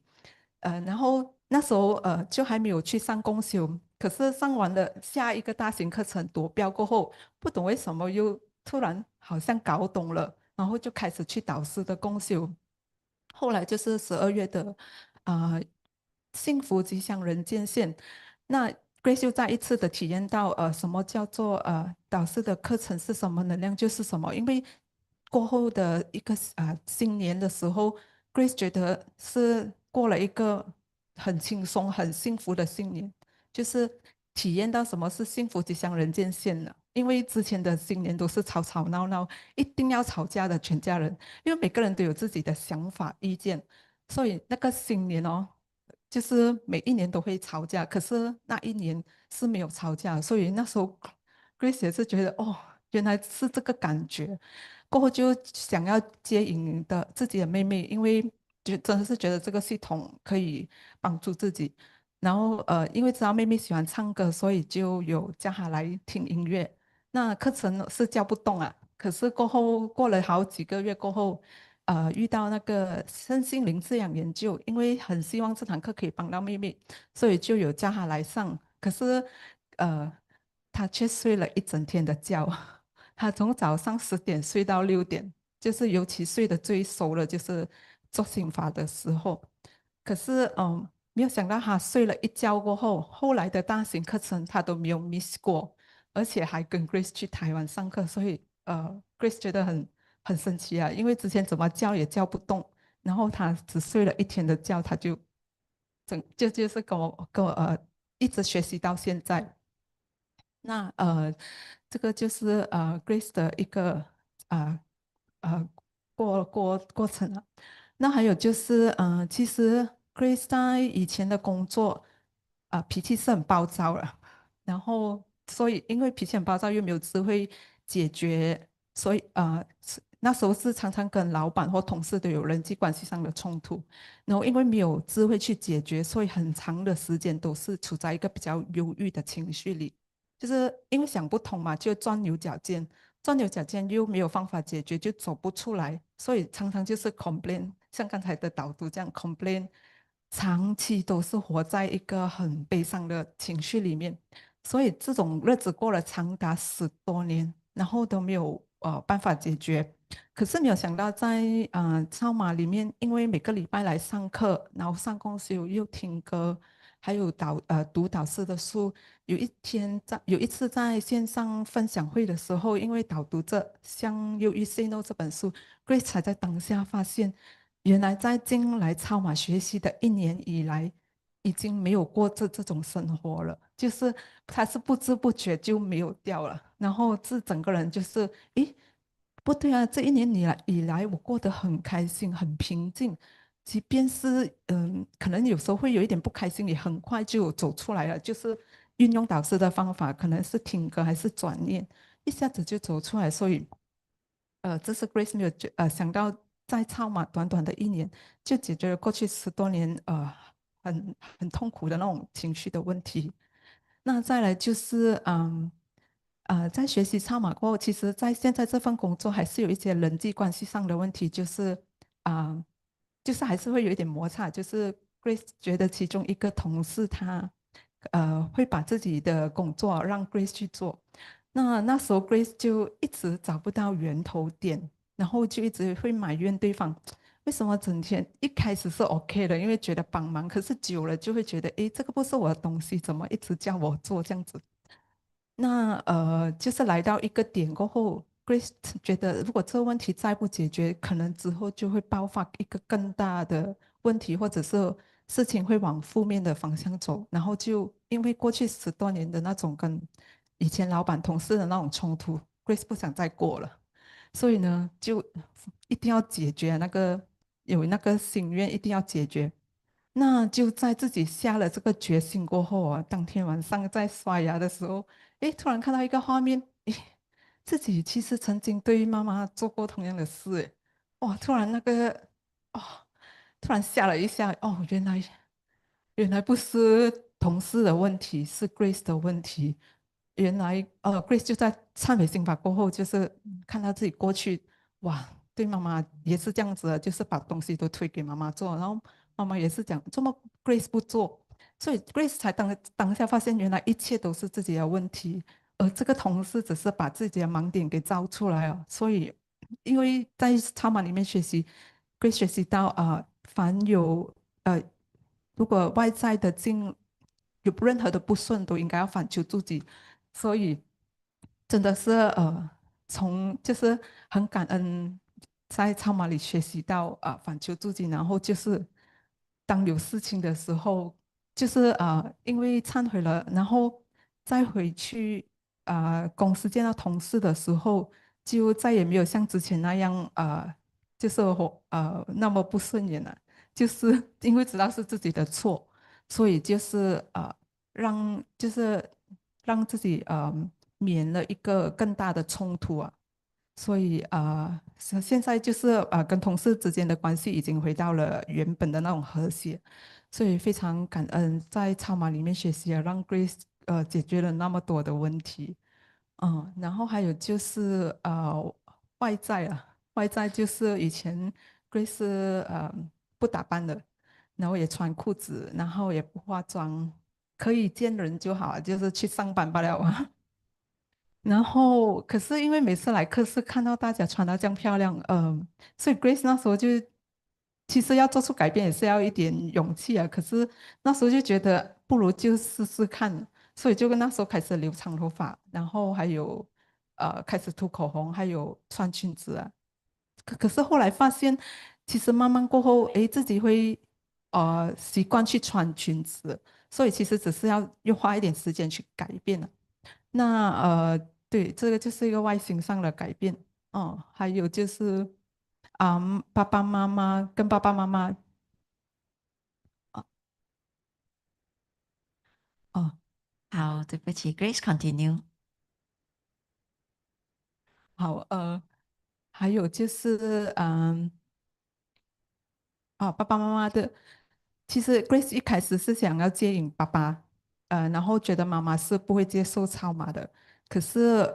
然后那时候就还没有去上公修，可是上完了下一个大型课程夺标过后，不懂为什么又突然好像搞懂了，然后就开始去导师的公修，后来就是12月的幸福吉祥人间线，那 Grace 又再一次的体验到什么叫做导师的课程是什么，能量就是什么，因为过后的一个新年的时候，Grace 觉得是过了一个很轻松、很幸福的新年，就是体验到什么是幸福吉祥人间线了。因为之前的新年都是吵吵闹闹，一定要吵架的全家人，因为每个人都有自己的想法、意见，所以那个新年哦，就是每一年都会吵架，可是那一年是没有吵架，所以那时候 Grace 也是觉得哦，原来是这个感觉。过后就想要接引的自己的妹妹，因为真的是觉得这个系统可以帮助自己。然后因为知道妹妹喜欢唱歌，所以就有叫她来听音乐。那课程是教不动啊，可是过后过了好几个月过后，遇到那个身心灵滋养研究，因为很希望这堂课可以帮到妹妹，所以就有叫她来上。可是她却睡了一整天的觉，她从早上10点睡到6点，就是尤其睡得最熟了，就是做心法的时候。可是没有想到她睡了一觉过后，后来的大型课程她都没有 miss 过，而且还跟 Grace 去台湾上课，所以Grace 觉得很神奇啊，因为之前怎么叫也叫不动，然后她只睡了一天的觉，她就就是跟我一直学习到现在。那这个就是Grace 的一个呃呃过程啊。那还有就是其实 Grace 在以前的工作脾气是很暴躁的，然后所以因为脾气很暴躁又没有智慧解决，所以那时候是常常跟老板或同事都有人际关系上的冲突，然后因为没有智慧去解决，所以很长的时间都是处在一个比较忧郁的情绪里。就是因为想不通嘛，就钻牛角尖，钻牛角尖又没有方法解决，就走不出来，所以常常就是 complain，像刚才的导读这样 complain，长期都是活在一个很悲伤的情绪里面，所以这种日子过了长达10多年，然后都没有办法解决。可是没有想到在超马里面，因为每个礼拜来上课，然后上公司又听歌，还有读导师的书。有一次在线上分享会的时候，因为导读这《向忧郁 Say No》这本书，Grace 才在当下发现，原来在进来超马学习的1年以来，已经没有过这种生活了，就是他是不知不觉就没有掉了，然后这整个人就是，诶，不对啊，这1年以来我过得很开心，很平静。即便是可能有时候会有一点不开心，也很快就走出来了。就是运用导师的方法，可能是听歌还是转念，一下子就走出来。所以，这是 Grace 没有想到，在超马短短的1年，就解决了过去10多年很痛苦的那种情绪的问题。那再来就是在学习超马过后，其实在现在这份工作还是有一些人际关系上的问题，就是啊、就是还是会有一点摩擦。就是 Grace 觉得其中一个同事他会把自己的工作让 Grace 去做，那时候 Grace 就一直找不到源头点，然后就一直会埋怨对方。为什么整天一开始是 OK 的，因为觉得帮忙，可是久了就会觉得，诶，这个不是我的东西，怎么一直叫我做这样子？那就是来到一个点过后，Grace 觉得如果这个问题再不解决，可能之后就会爆发一个更大的问题，或者是事情会往负面的方向走。然后就因为过去10多年的那种跟以前老板同事的那种冲突，Grace 不想再过了，所以呢，就一定要解决有那个心愿，一定要解决。那就在自己下了这个决心过后啊，当天晚上在刷牙的时候，诶，突然看到一个画面，诶，自己其实曾经对妈妈做过同样的事，诶，哇，突然那个，哦，突然吓了一下，哦，原来不是同事的问题，是 Grace 的问题。原来Grace 就在忏悔心法过后，就是看到自己过去，哇，对妈妈也是这样子的，就是把东西都推给妈妈做，然后妈妈也是讲，怎么 Grace 不做？所以 Grace 才当下发现，原来一切都是自己的问题，而这个同事只是把自己的盲点给照出来了。所以，因为在超马里面学习，Grace 学习到凡有如果外在的有任何的不顺，都应该要反求自己。所以真的是就是很感恩在超马里学习到反求自己，然后就是当有事情的时候，就是因为忏悔了，然后再回去公司见到同事的时候，就再也没有像之前那样就是那么不顺眼了，就是因为知道是自己的错，所以就是让自己免了一个更大的冲突啊。所以现在就是跟同事之间的关系已经回到了原本的那种和谐，所以非常感恩在超马里面学习啊，让 Grace 解决了那么多的问题。然后还有就是外在啊，外在就是以前 Grace 不打扮的，然后也穿裤子，然后也不化妆，可以见人就好，就是去上班罢了啊。然后，可是因为每次来课室看到大家穿得这样漂亮，所以 Grace 那时候就其实要做出改变也是要一点勇气啊。可是那时候就觉得不如就试试看，所以就跟那时候开始留长头发，然后还有开始涂口红，还有穿裙子啊。可是后来发现，其实慢慢过后，诶，自己会习惯去穿裙子，所以其实只是要花一点时间去改变了。那对，这个就是一个外形上的改变哦。还有就是爸爸妈妈跟爸爸妈妈哦哦好，对不起，Grace continue。好还有就是爸爸妈妈的，其实 Grace 一开始是想要接引爸爸，然后觉得妈妈是不会接受超马的，可是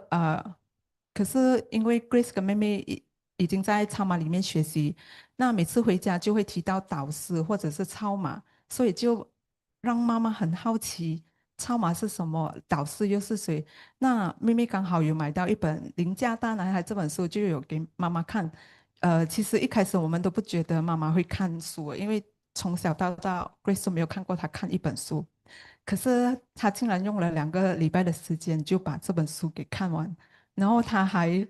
可是因为 Grace 跟妹妹已经在超马里面学习，那每次回家就会提到导师或者是超马，所以就让妈妈很好奇超马是什么，导师又是谁。那妹妹刚好有买到一本《邻家大男孩》这本书，就有给妈妈看。其实一开始我们都不觉得妈妈会看书，因为从小到大，Grace 都没有看过她看一本书。可是她竟然用了2个礼拜的时间就把这本书给看完，然后他还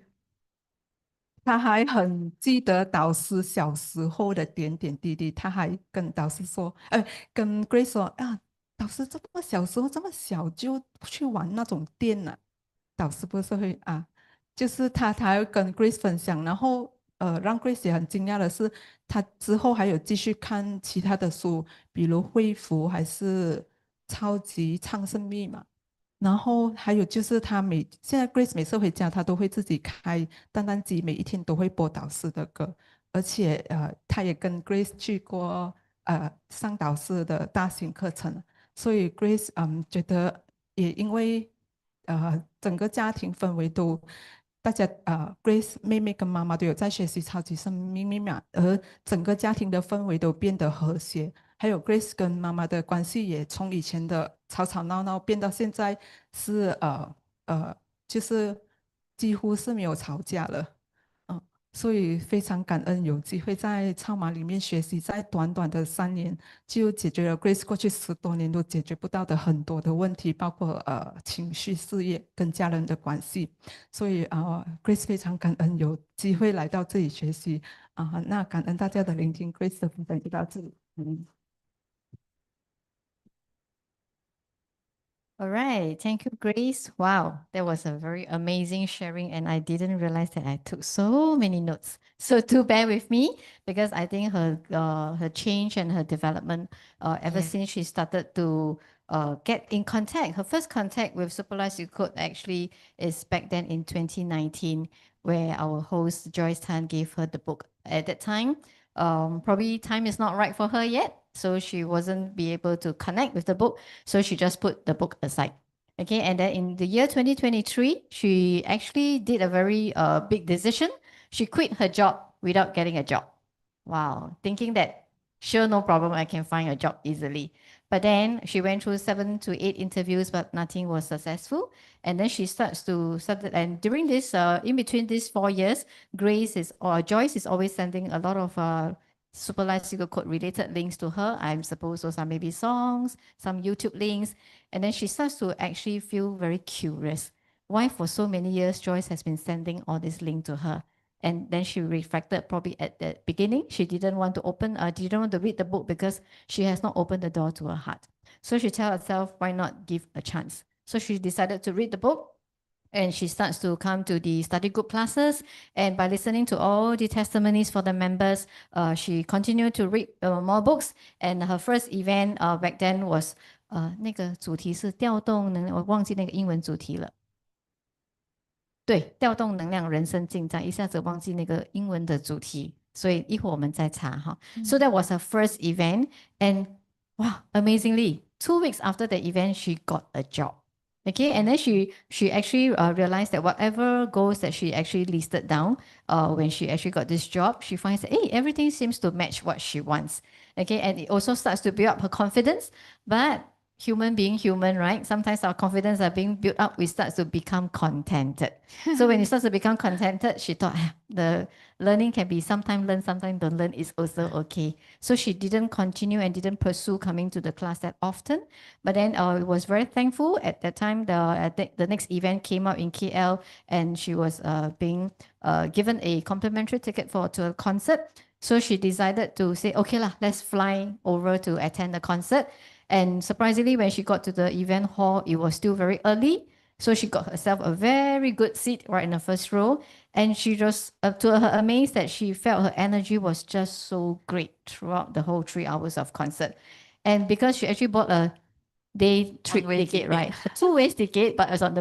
很记得导师小时候的点点滴滴，他还跟导师说，跟 Grace 说啊，导师这么小时候这么小就去玩那种电呢、导师不是会就是他还会跟 Grace 分享，然后让 Grace 也很惊讶的是，他之后还有继续看其他的书，比如恢复还是超级昌盛密码。然后还有就是现在 Grace 每次回家，她都会自己开蛋蛋机，每一天都会播导师的歌，而且她也跟 Grace 去过上导师的大型课程，所以 Grace 觉得也因为整个家庭氛围都大家Grace 妹妹跟妈妈都有在学习超级生命密码，而整个家庭的氛围都变得和谐。还有 Grace 跟妈妈的关系也从以前的吵吵闹闹变到现在是就是几乎是没有吵架了，嗯，所以非常感恩有机会在超马里面学习，在短短的3年就解决了 Grace 过去10多年都解决不到的很多的问题，包括情绪、事业跟家人的关系，所以Grace 非常感恩有机会来到这里学习那感恩大家的聆听，Grace 的分享就到这里，All right. Thank you, Grace. Wow, that was a very amazing sharing, and I didn't realize that I took so many notes. So do bear with me because I think her change and her development ever Yeah. since she started to get in contact. Her first contact with Supervised You Code actually is back then in 2019, where our host Joyce Tan gave her the book. At that time, probably time is not right for her yet. so she wasn't be able to connect with the book. So she just put the book aside. Okay, and then in the year 2023, she actually did a very big decision. She quit her job without getting a job. Wow, thinking that sure, no problem, I can find a job easily. But then she went through 7 to 8 interviews, but nothing was successful. And then she starts to and during this, in between these 4 years, Joyce is always sending a lot of Super Life Secret Code related links to her. I'm supposed to some maybe songs, some YouTube links. And then she starts to actually feel very curious. Why for so many years, Joyce has been sending all this link to her? And then she reflected probably at the beginning, she didn't want to read the book because she has not opened the door to her heart. So she told herself, why not give a chance? So she decided to read the book. And she starts to come to the study group classes. And by listening to all the testimonies for the members, she continued to read more books. And her first event back then was 那个主题是调动能，我忘记那个英文主题了。对，调动能量，人生进展，一下子忘记那个英文的主题，所以一会儿我们再查哈。So that was her first event, and wow, amazingly, 2 weeks after the event, she got a job. Okay, and then she actually realized that whatever goals that she actually listed down, when she actually got this job, she finds that hey, everything seems to match what she wants. Okay, and it also starts to build up her confidence. But human being human, right? Sometimes our confidence are being built up, we start to become contented. So when it starts to become contented, she thought the learning can be sometimes learn, sometimes don't learn is also okay. So she didn't continue and didn't pursue coming to the class that often. But then was very thankful at that time. The next event came out in KL, and she was being given a complimentary ticket to a concert. So she decided to say, okay lah, let's fly over to attend the concert. And surprisingly, when she got to the event hall, it was still very early. So she got herself a very good seat right in the first row. And she just, to her amaze, that she felt her energy was just so great throughout the whole 3 hours of concert. And because she actually bought a day trip One-way ticket, ticket. right? A 2-way ticket, but it was on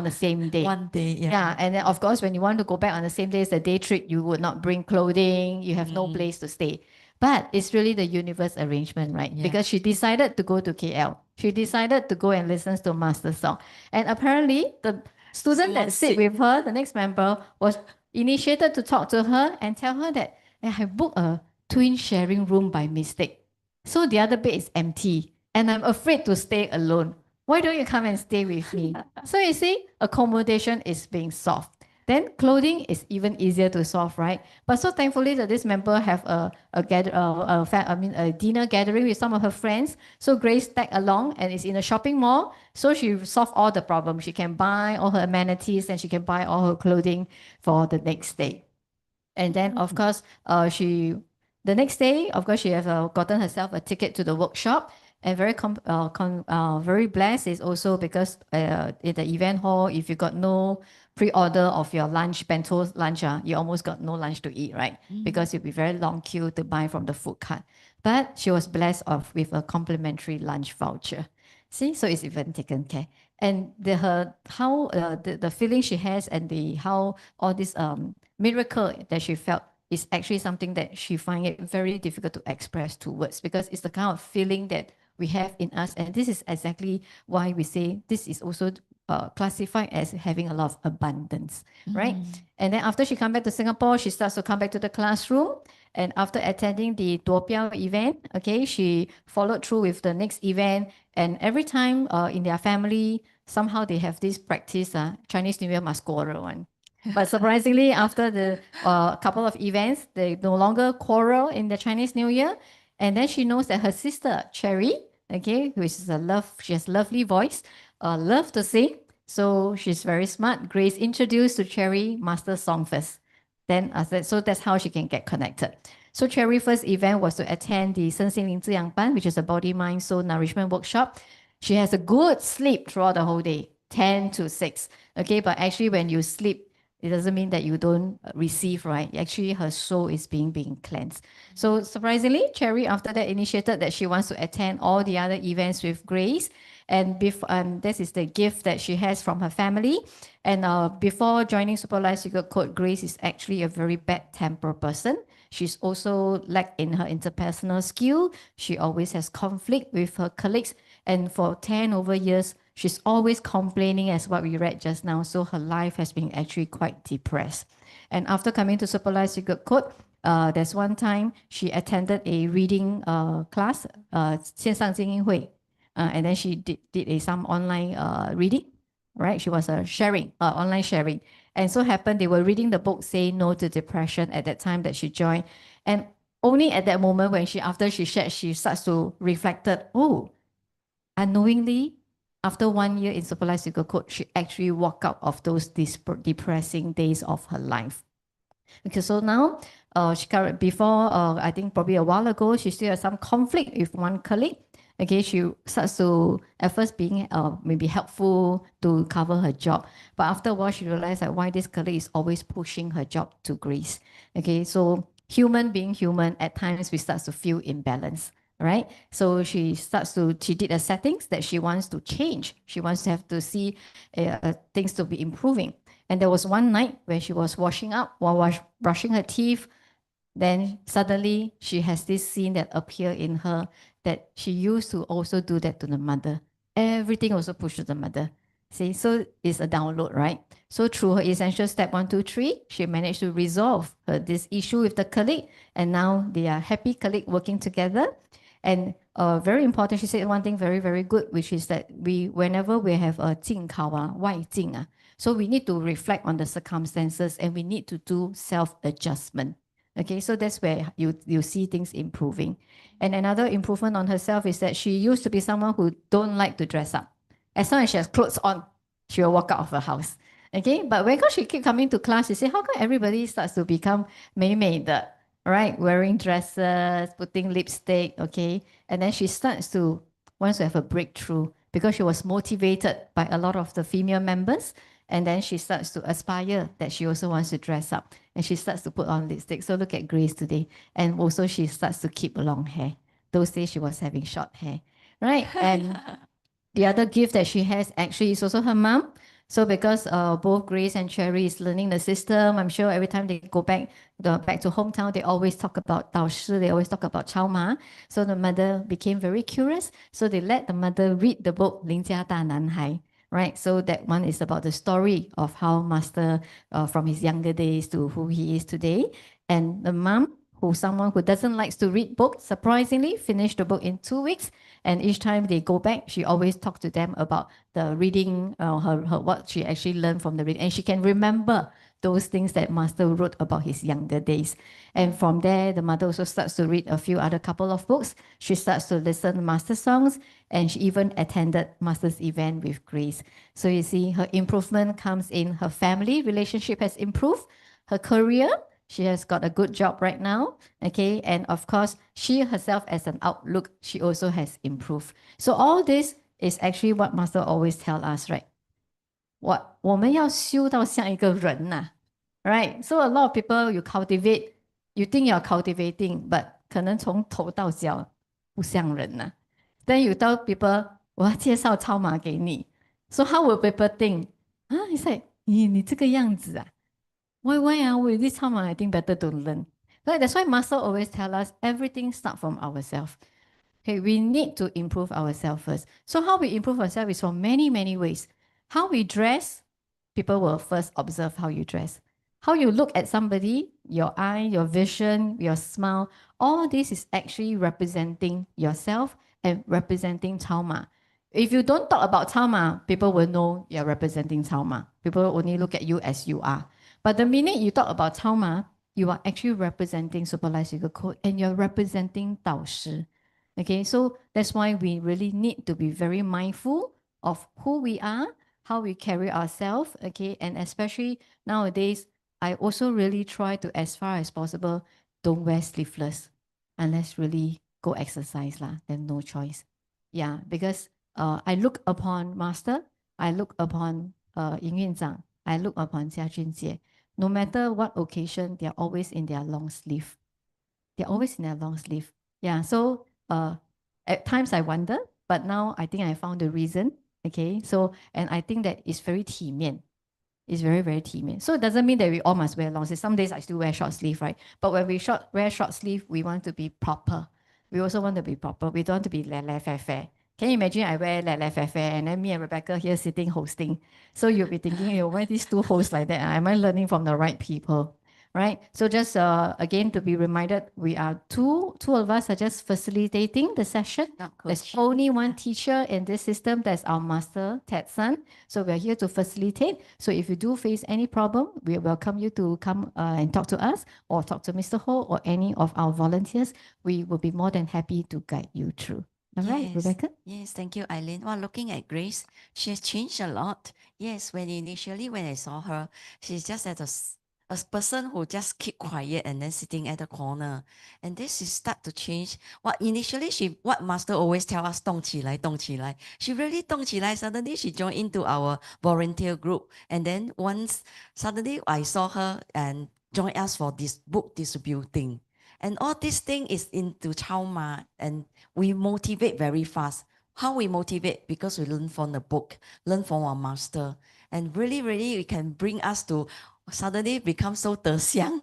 the same day. One day, yeah. Yeah, and then of course, when you want to go back on the same day as the day trip, you would not bring clothing, you have no place to stay. But it's really the universe arrangement, right? Yeah. Because she decided to go to KL. She decided to go and listen to Master Song. And apparently, the student that sit with her, the next member, was initiated to talk to her and tell her that I have booked a twin sharing room by mistake. So the other bed is empty and I'm afraid to stay alone. Why don't you come and stay with me? So you see, accommodation is being solved. Then clothing is even easier to solve, right? But so thankfully that this member have a dinner gathering with some of her friends. So Grace tagged along and is in a shopping mall. So she solved all the problems. She can buy all her amenities and she can buy all her clothing for the next day. And then of course, the next day, of course, she has gotten herself a ticket to the workshop. And very blessed is also because in the event hall, if you got no pre-order of your lunch, bento lunch, you almost got no lunch to eat, right? Because you'll be very long queue to buy from the food cart. But she was blessed with a complimentary lunch voucher. See, so it's even taken care. And the feeling she has and how all this miracle that she felt is actually something that she finds it very difficult to express to words, because it's the kind of feeling that we have in us. And this is exactly why we say this is also classified as having a lot of abundance, right? And then after she come back to Singapore, she starts to come back to the classroom. And after attending the Duopiao event, okay, she followed through with the next event. And every time in their family, somehow they have this practice, Chinese New Year must quarrel one. But surprisingly, after the couple of events, they no longer quarrel in the Chinese New Year. And then she knows that her sister, Cherry, okay, who is she has lovely voice, love to sing. So she's very smart. Grace introduced to Cherry Master Song first. Then so that's how she can get connected. So Cherry's first event was to attend the 身心灵滋养班, which is a body, mind, soul nourishment workshop. She has a good sleep throughout the whole day, 10 to 6. Okay, but actually when you sleep, it doesn't mean that you don't receive, right? Actually, her soul is being cleansed. So surprisingly, Cherry after that initiated that she wants to attend all the other events with Grace. And this is the gift that she has from her family. And before joining Super Life Secret Code, Grace is actually a very bad temper person. She's also lack in her interpersonal skill. She always has conflict with her colleagues. And for 10 over years, she's always complaining, as what we read just now. So her life has been actually quite depressed. And after coming to Super Life Secret Code, there's one time she attended a reading class, 线上精英会, and then she did some online reading, right? She was sharing, online sharing. And so happened they were reading the book, Say No to Depression, at that time that she joined. And only at that moment when after she shared, she starts to reflected, oh, unknowingly, after 1 year in Super Life Secret Code, she actually walked out of those depressing days of her life. Okay, so now, before, I think probably a while ago, she still has some conflict with one colleague. Okay, she starts to, at first being maybe helpful to cover her job. But after a while, she realized that why this colleague is always pushing her job to Grace. Okay, so human being human, at times we start to feel imbalance, right? So she did the settings that she wants to change. She wants to have to see things to be improving. And there was one night when she was washing up while brushing her teeth. Then suddenly she has this scene that appeared in her that she used to also do that to the mother. Everything also pushed to the mother. See, so it's a download, right? So through her essential step 1, 2, 3, she managed to resolve this issue with the colleague. And now they are happy colleague working together. And very important, she said one thing very, very good, which is that whenever we have a 静考, 外境, so we need to reflect on the circumstances and we need to do self-adjustment. Okay, so that's where you see things improving. And another improvement on herself is that she used to be someone who don't like to dress up. As long as she has clothes on, she will walk out of her house. Okay, but when she keep coming to class, she say, how come everybody starts to become 美美的, right? Wearing dresses, putting lipstick, okay? And then she wants to have a breakthrough because she was motivated by a lot of the female members. And then she starts to aspire that she also wants to dress up. And she starts to put on lipstick. So look at Grace today. And also she starts to keep long hair. Those days she was having short hair, right? And the other gift that she has actually is also her mom. So because both Grace and Cherry is learning the system, I'm sure every time they go back to hometown, they always talk about 导师, they always talk about 超马. So the mother became very curious. So they let the mother read the book 邻家大男孩. Right, so that one is about the story of how Master from his younger days to who he is today. And the mom, someone who doesn't like to read books, surprisingly finished the book in 2 weeks. And each time they go back, she always talks to them about the reading, her what she actually learned from the reading. And she can remember those things that Master wrote about his younger days. And from there, the mother also starts to read a few other couple of books. She starts to listen to Master songs, and she even attended Master's event with Grace. So you see, her improvement comes in her family relationship has improved, her career, she has got a good job right now, okay? And of course, she herself as an outlook, she also has improved. So all this is actually what Master always tell us, right? 我们要修到像一个人呐, right? So a lot of people you cultivate, you think you're cultivating, but 可能从头到脚不像人呐. Then you tell people, 我要介绍超马给你. So how will people think? It's like, 你这个样子啊? Why with this time I think better to learn. Right? That's why Master always tell us everything start from ourselves. Okay, we need to improve ourselves first. So how we improve ourselves is from many, many ways. How we dress, people will first observe how you dress. How you look at somebody, your eye, your vision, your smile, all this is actually representing yourself and representing trauma. If you don't talk about trauma, people will know you're representing trauma. People will only look at you as you are. But the minute you talk about trauma, you are actually representing Super Life Secret Code and you're representing 导师. Okay, so that's why we really need to be very mindful of who we are, how we carry ourselves, okay, and especially nowadays, I also really try to, as far as possible, don't wear sleeveless unless really go exercise lah, then no choice. Yeah, because I look upon Master, I look upon Ying Yun Zhang, I look upon Jia Junjie. No matter what occasion, they're always in their long sleeve. They're always in their long sleeve. Yeah, so at times I wonder, But now I think I found the reason. Okay, so and I think that it's very 体面. It's very, very 体面. So it doesn't mean that we all must wear long sleeve. Some days I still wear short sleeve, right? But when we wear short sleeve, we want to be proper. We also want to be proper. We don't want to be fair. Can you imagine I wear fair and then me and Rebecca here sitting hosting? So you'll be thinking, why these two hosts like that? Am I learning from the right people? Right? So just again to be reminded, we are two of us are just facilitating the session. There's only one teacher in this system. That's our master, Ted-san. So we're here to facilitate. So if you do face any problem, we welcome you to come and talk to us or talk to Mr. Ho or any of our volunteers. We will be more than happy to guide you through. All right, Yes. Rebecca? Yes, thank you, Eileen. Well, looking at Grace, she has changed a lot. Yes, when I saw her, she's just a person who just keep quiet and then sitting at the corner. And this is start to change. What initially what master always tell us, 动起来, 动起来. She really 动起来. Suddenly she joined into our volunteer group. And then once suddenly I saw her and join us for this book distributing. And all this thing is into Chaoma, and we motivate very fast. How we motivate? Because we learn from the book, learn from our master, and really, really, it can bring us to suddenly become so 得香.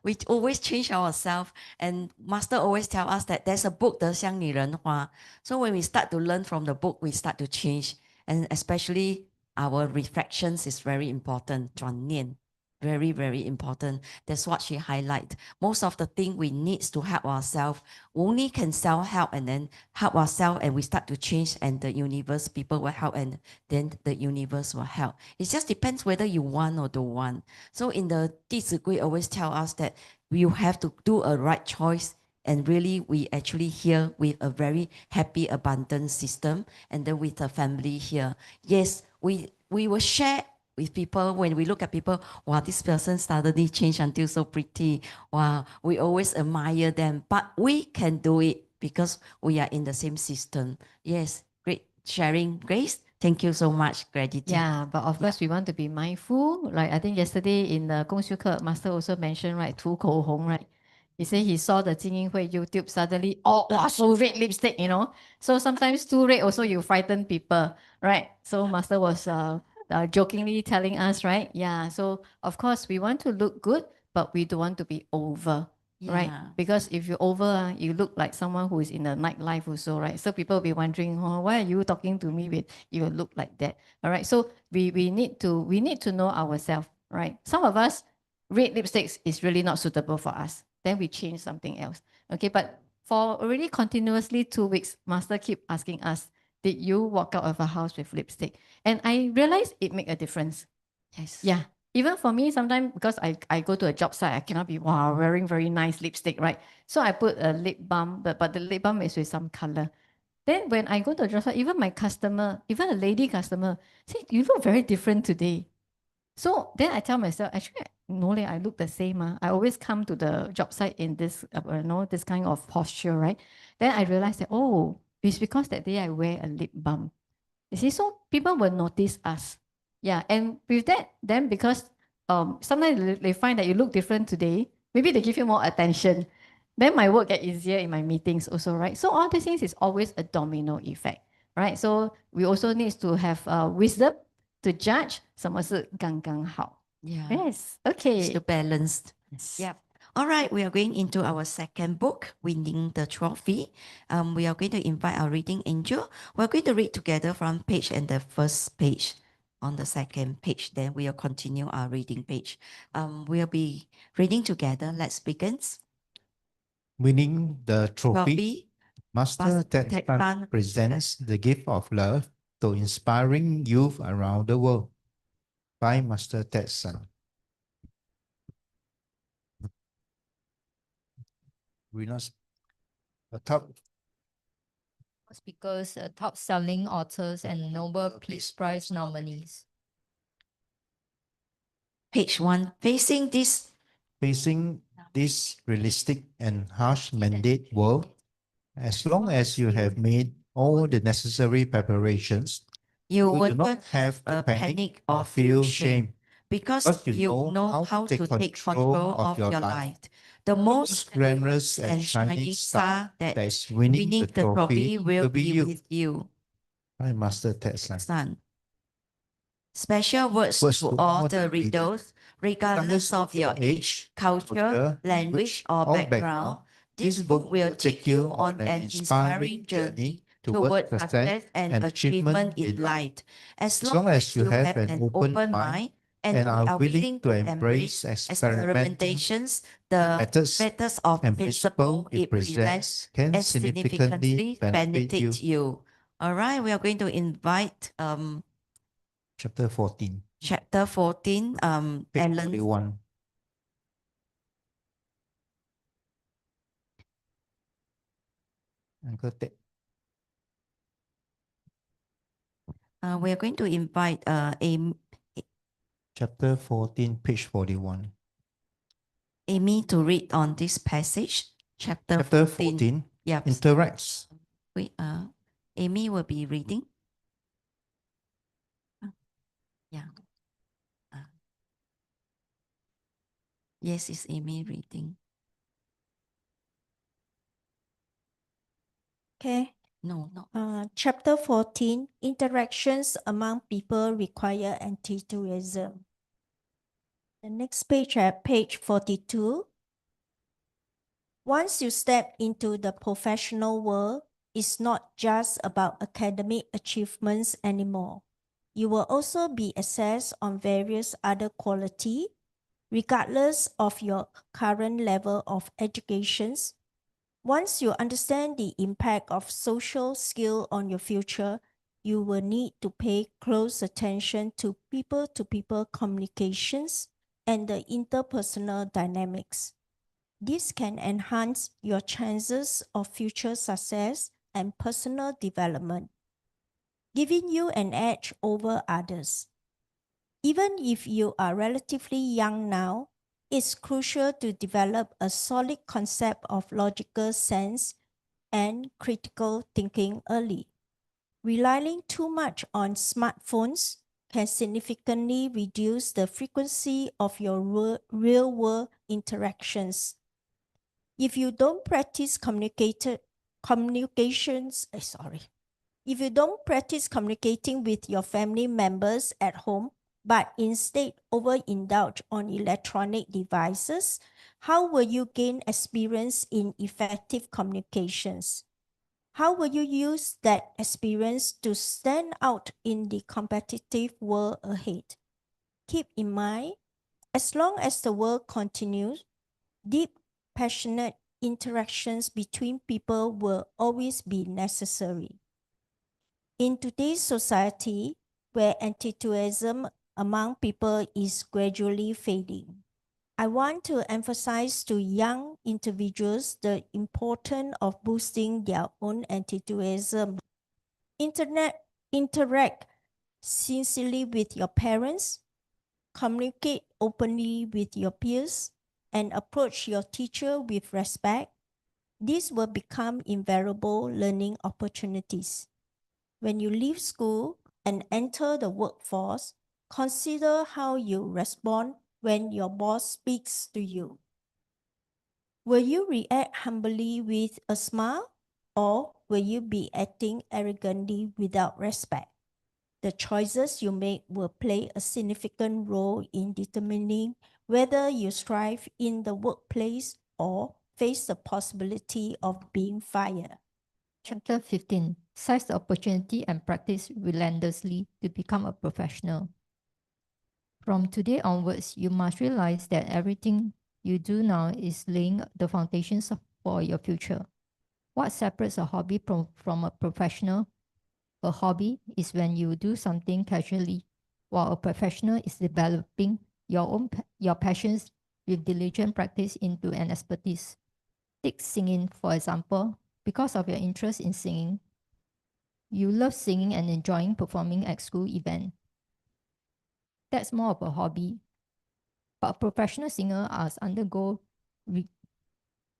We always change ourselves, and master always tell us that there's a book 得香女人花. So when we start to learn from the book, we start to change, and especially our reflections is very important. 转念. Very, very important. That's what she highlight. Most of the thing we need to help ourselves, only can self-help and then help ourselves, and we start to change, and the universe, people will help, and then the universe will help. It just depends whether you want or don't want. So in the 弟子规 always tell us that you have to do a right choice, and really we actually here with a very happy, abundant system, and then with the family here. Yes, we will share with people. When we look at people, wow, this person suddenly changed until so pretty. Wow, we always admire them, but we can do it because we are in the same system. Yes, great sharing, Grace. Thank you so much. Gratitude. Yeah, but of course we want to be mindful. Like I think yesterday in the 共修课, master also mentioned, right, 涂口红, right? He said he saw the 精英会 YouTube suddenly, oh, wow, so red lipstick, So sometimes too red also you frighten people, right? So master was jokingly telling us, right? Yeah, so of course we want to look good, but we don't want to be over, right? Yeah. Because if you over, you look like someone who is in the nightlife also, right? So people will be wondering, oh, why are you talking to me with you look like that? All right. So we need to know ourselves, right? Some of us, red lipsticks is really not suitable for us. Then we change something else. Okay, but for already continuously 2 weeks, master keep asking us, did you walk out of a house with lipstick? And I realized it make a difference. Yes. Yeah. Even for me, sometimes because I go to a job site, I cannot be wearing very nice lipstick, right? So I put a lip balm, but the lip balm is with some color. Then when I go to a job site, even my customer, even a lady customer, say, you look very different today. So then I tell myself, actually, no, I look the same. I always come to the job site in this, this kind of posture, right? Then I realized that, oh, it's because that day I wear a lip balm. You see, so people will notice us. Yeah, and with that, then because sometimes they find that you look different today, maybe they give you more attention. Then my work get easier in my meetings also, right? So all these things is always a domino effect, right? So we also need to have wisdom to judge 什么是刚刚好. Yeah. Yes, It's okay. the balanced. Yep. All right, we are going into our second book, Winning the Trophy. We are going to invite our reading angel. We're going to read together from page and the first page on the second page. Then we will continue our reading page. We'll be reading together. Let's begin. Winning the trophy, Trophy. Master Ted Ted-san presents the gift of love to inspiring youth around the world by Master Ted-san. Winners, the top speakers, top-selling authors, and Nobel Peace Prize nominees. Page 1. Facing this realistic and harsh mandate world, as long as you have made all the necessary preparations, you do will not have to panic or feel shame, because because you know how to take control of your life. The most glamorous and shining star that is winning the trophy will be you. with you. Hi, Master Ted San. Son. Special words to all the readers, regardless of your age, culture, language, or background. This book will take you on an inspiring journey toward success and achievement in life. As long as you have an open mind and are willing to embrace experimentations, the methods of principle it presents can significantly benefit you. All right, we are going to invite Chapter 14. Chapter 14, Page Alan. 41. Uncle Ted. We are going to invite Chapter 14, page 41. Amy to read on this passage. Chapter Chapter 14. 14 Yeah, interacts. Amy will be reading. Yeah. Yes, it's Amy reading. Okay. No, no. Chapter 14, Interactions Among People Require Enthusiasm. The next page at page 42. Once you step into the professional world, it's not just about academic achievements anymore. You will also be assessed on various other qualities, regardless of your current level of educations. Once you understand the impact of social skill on your future, you will need to pay close attention to people-to-people communications and the interpersonal dynamics. This can enhance your chances of future success and personal development, giving you an edge over others. Even if you are relatively young now, it's crucial to develop a solid concept of logical sense and critical thinking early. Relying too much on smartphones can significantly reduce the frequency of your real-world interactions. If you don't practice if you don't practice communicating with your family members at home, but instead overindulge on electronic devices, how will you gain experience in effective communications? How will you use that experience to stand out in the competitive world ahead? Keep in mind, as long as the world continues, deep, passionate interactions between people will always be necessary. In today's society, where enthusiasm among people is gradually fading, I want to emphasize to young individuals the importance of boosting their own enthusiasm. Interact sincerely with your parents, communicate openly with your peers, and approach your teacher with respect. These will become invaluable learning opportunities. When you leave school and enter the workforce, consider how you respond when your boss speaks to you. Will you react humbly with a smile, or will you be acting arrogantly without respect? The choices you make will play a significant role in determining whether you thrive in the workplace or face the possibility of being fired. Chapter 15. Seize the opportunity and practice relentlessly to become a professional. From today onwards, you must realize that everything you do now is laying the foundations for your future. What separates a hobby from a professional? A hobby is when you do something casually, while a professional is developing your passions with diligent practice into an expertise. Take singing, for example. Because of your interest in singing, you love singing and enjoying performing at school events. That's more of a hobby. But a professional singer undergo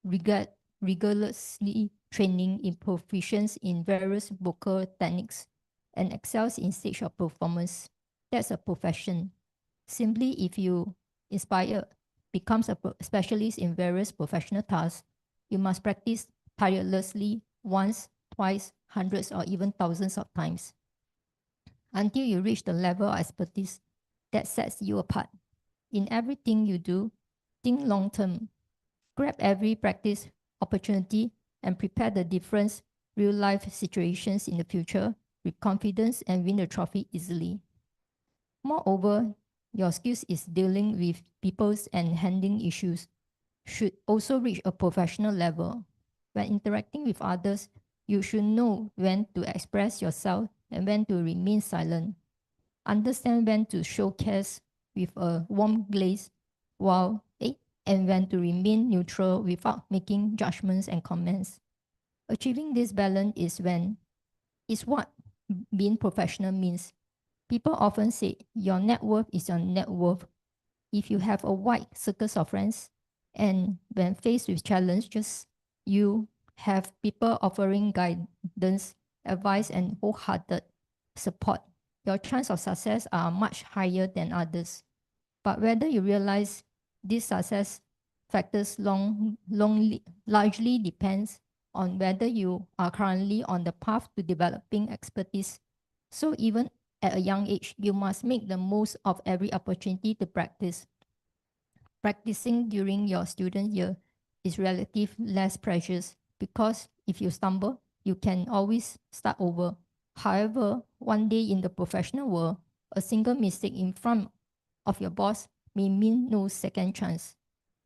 rigorously training in proficiency in various vocal techniques and excels in stage of performance. That's a profession. Simply, if you inspire becomes a specialist in various professional tasks, you must practice tirelessly once, twice, hundreds, or even thousands of times until you reach the level of expertise that sets you apart. In everything you do, think long term. Grab every practice opportunity and prepare the different real life situations in the future with confidence and win the trophy easily. Moreover, your skills is dealing with peoples and handling issues should also reach a professional level. When interacting with others, you should know when to express yourself and when to remain silent. Understand when to show care with a warm glaze and when to remain neutral without making judgments and comments. Achieving this balance is what being professional means. People often say your net worth is your net worth. If you have a wide circle of friends and when faced with challenges, you have people offering guidance, advice, and wholehearted support, your chance of success are much higher than others. But whether you realize these success factors largely depends on whether you are currently on the path to developing expertise. So even at a young age, you must make the most of every opportunity to practice. Practicing during your student year is relatively less precious because if you stumble, you can always start over. However, one day in the professional world, a single mistake in front of your boss may mean no second chance.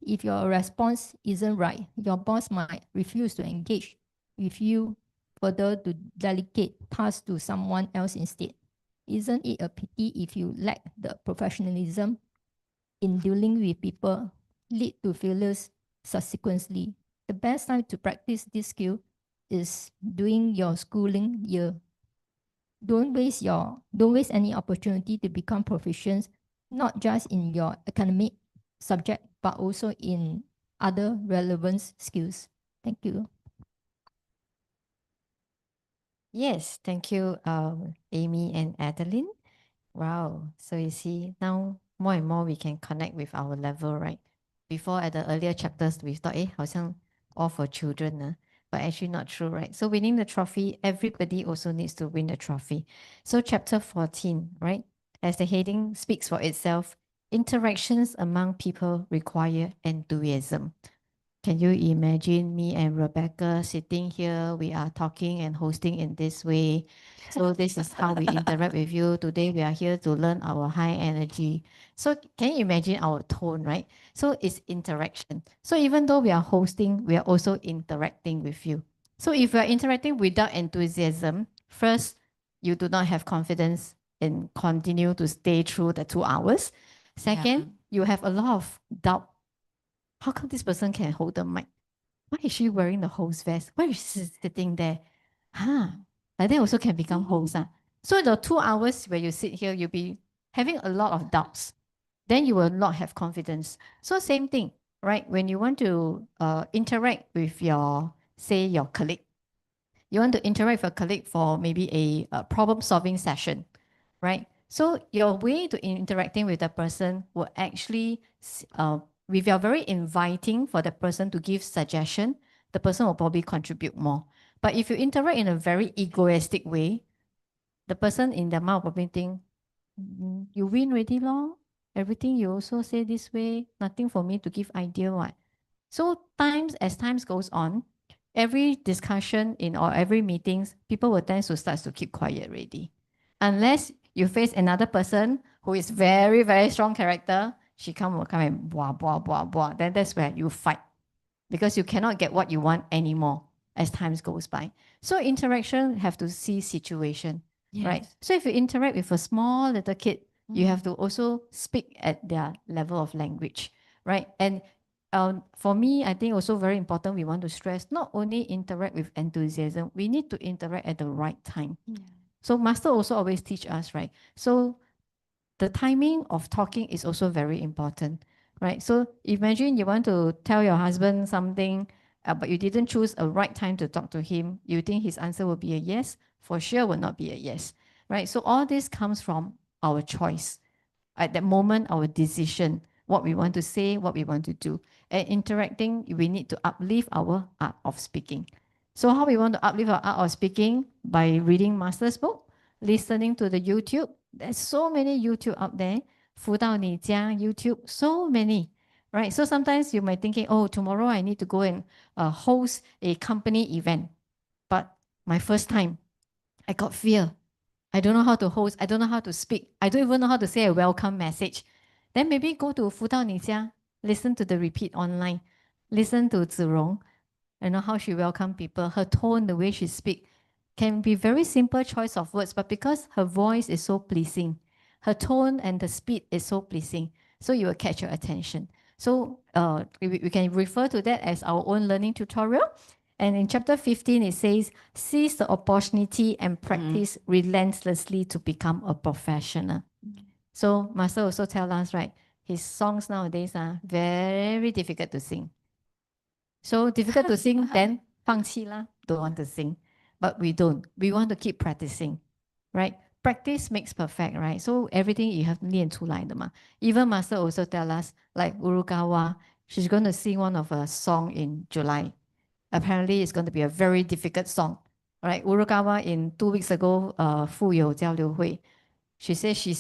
If your response isn't right, your boss might refuse to engage with you further to delegate tasks to someone else instead. Isn't it a pity if you lack the professionalism in dealing with people lead to failures subsequently? The best time to practice this skill is during your schooling year. Don't waste any opportunity to become proficient, not just in your academic subject, but also in other relevant skills. Thank you. Yes, thank you, Amy and Adeline. Wow. So you see, now more and more we can connect with our level, right? Before at the earlier chapters, we thought, 好像 all for children, but actually not true, right? So winning the trophy, everybody also needs to win the trophy. So chapter 14, right? As the heading speaks for itself, interactions among people require enthusiasm. Can you imagine me and Rebecca sitting here? We are talking and hosting in this way. So this is how we interact with you. Today we are here to learn our high energy. So can you imagine our tone, right? So it's interaction. So even though we are hosting, we are also interacting with you. So if we are interacting without enthusiasm, first, you do not have confidence and continue to stay through the 2 hours. Second, you have a lot of doubt. How come this person can hold the mic? Why is she wearing the host vest? Why is she sitting there? Like that also can become host. So the 2 hours where you sit here, you'll be having a lot of doubts. Then you will not have confidence. So same thing, right? When you want to interact with your colleague, you want to interact with a colleague for maybe a problem-solving session, right? So your way to interacting with the person will actually, if you're very inviting for the person to give suggestion, the person will probably contribute more. But if you interact in a very egoistic way, the person in their mind will probably think, you win already lor. Everything you also say this way, nothing for me to give idea what. So as times goes on, every discussion or every meetings, people will tend to start to keep quiet already. Unless you face another person who is very, very strong character, will come and blah, blah, blah, blah. Then that's where you fight because you cannot get what you want anymore as times goes by. So interaction have to see situation, right? So if you interact with a small little kid, you have to also speak at their level of language, right? And for me, I think also very important, we want to stress, not only interact with enthusiasm, we need to interact at the right time. So master also always teach us, right? So the timing of talking is also very important, right? So imagine you want to tell your husband something, but you didn't choose a right time to talk to him. You think his answer will be a yes? For sure will not be a yes, right? So all this comes from our choice. At that moment, our decision, what we want to say, what we want to do. And interacting, we need to uplift our art of speaking. So how we want to uplift our art of speaking? By reading Master's book, listening to the YouTube. There's so many YouTube out there. 辅导你家 YouTube, so many, right? So sometimes you might thinking, oh, tomorrow I need to go and host a company event. But my first time, I got fear. I don't know how to host. I don't know how to speak. I don't even know how to say a welcome message. Then maybe go to 辅导你家, listen to the repeat online, listen to Zirong, you know how she welcome people, her tone, the way she speak, can be very simple choice of words, but because her voice is so pleasing, her tone and the speed is so pleasing, so you will catch your attention. So we can refer to that as our own learning tutorial. And in chapter 15, it says, seize the opportunity and practice relentlessly to become a professional. So Master also tell us, right, his songs nowadays are very difficult to sing. So difficult to sing, then 放弃啦, don't want to sing. But we don't. We want to keep practicing, right? Practice makes perfect, right? So everything you have 练出来的嘛. Even Master also tell us, like Urukawa, she's going to sing one of her song in July. Apparently, it's going to be a very difficult song, right? Urukawa in 2 weeks ago, 富有交流会, she says she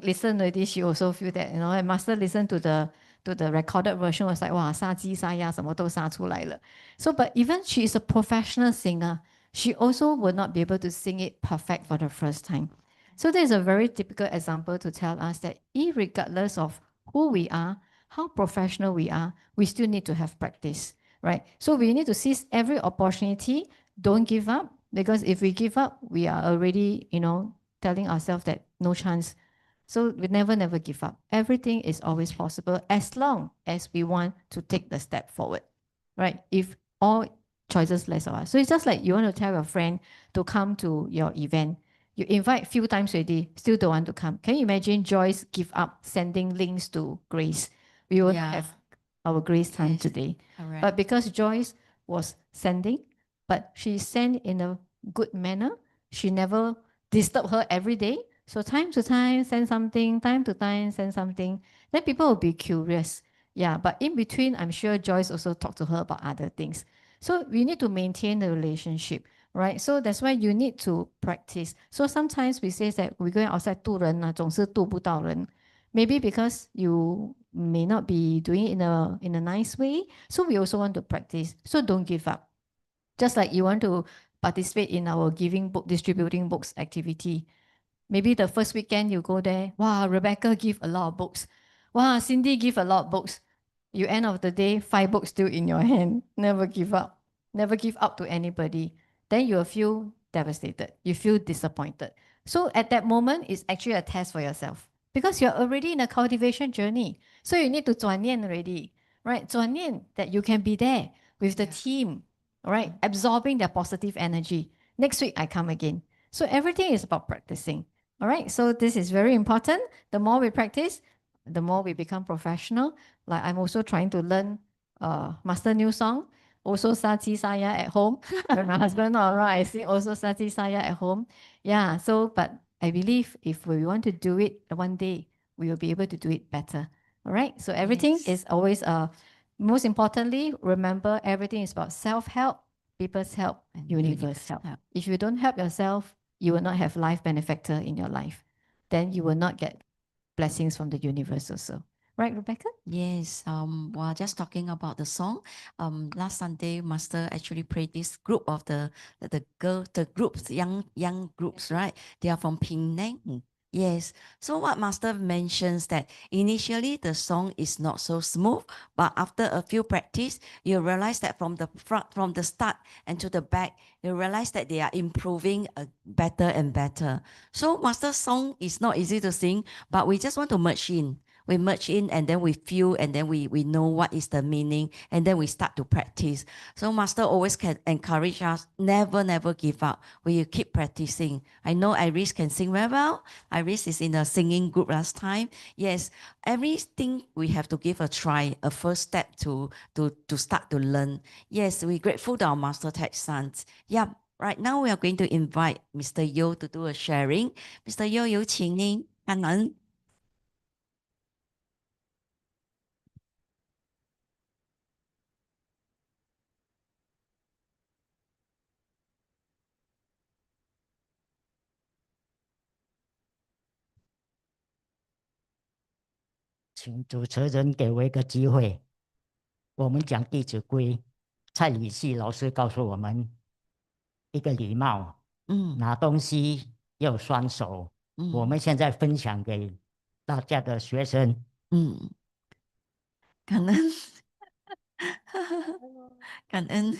listen already, she also feel that, you know, and Master listened to the recorded version, was like, wow, 杀鸡杀鸭什么都杀出来了. So, but even she is a professional singer, she also will not be able to sing it perfect for the first time. So there's a very typical example to tell us that irregardless of who we are, how professional we are, we still need to have practice, right? So we need to seize every opportunity, don't give up, because if we give up, we are already, you know, telling ourselves that no chance. So we never give up. Everything is always possible as long as we want to take the step forward, right? If all choices less of us. So it's just like you want to tell your friend to come to your event. You invite few times already, still don't want to come. Can you imagine Joyce give up sending links to Grace? We won't Yeah. have our Grace time Yes. today. Correct. But because Joyce was sending, but she sent in a good manner, she never disturbed her every day. So time to time, send something, time to time, send something. Then people will be curious. Yeah, but in between, I'm sure Joyce also talked to her about other things. So we need to maintain the relationship, right? So that's why you need to practice. So sometimes we say that we go outside 渡人啊，总是渡不到人. Maybe because you may not be doing it in a nice way. So we also want to practice. So don't give up. Just like you want to participate in our giving book, distributing books activity. Maybe the first weekend you go there, wow, Rebecca give a lot of books. Wow, Cindy give a lot of books. You end of the day, 5 books still in your hand. Never give up. Never give up to anybody. Then you will feel devastated. You feel disappointed. So at that moment, it's actually a test for yourself because you're already in a cultivation journey. So you need to 转念 already, right? 转念 that you can be there with the team, right? Absorbing their positive energy. Next week, I come again. So everything is about practicing. All right, so this is very important. The more we practice, the more we become professional. Like I'm also trying to learn master new song, also Sati Saya at home. When my husband not around, I sing also Sati Saya at home. Yeah, so but I believe if we want to do it one day, we will be able to do it better. All right, so everything Yes. is always most importantly, remember everything is about self-help, people's help, And universe help. If you don't help yourself, you will not have life benefactor in your life. Then you will not get blessings from the universe also. Right, Rebecca? Yes, while just talking about the song, last Sunday, Master actually prayed this group of the groups, young groups, right? They are from Penang. Yes. So what Master mentions that initially the song is not so smooth, but after a few practice, you realize that from the front, from the start and to the back, you realize that they are improving better and better. So Master's song is not easy to sing, but we just want to merge in. We merge in and then we feel and then we know what is the meaning and then we start to practice. So Master always can encourage us, never give up. We keep practicing. I know Iris can sing very well. Iris is in a singing group last time. Yes, everything we have to give a try, a first step to start to learn. Yes, we're grateful to our Master Tech Sons. Yeah, right now we are going to invite Mr. Yo to do a sharing. Mr. Yo, 有请您，感恩。请主持人给我一个机会，我们讲《弟子规》，蔡礼系老师告诉我们一个礼貌，拿东西要双手。我们现在分享给大家的学生。感恩，感恩，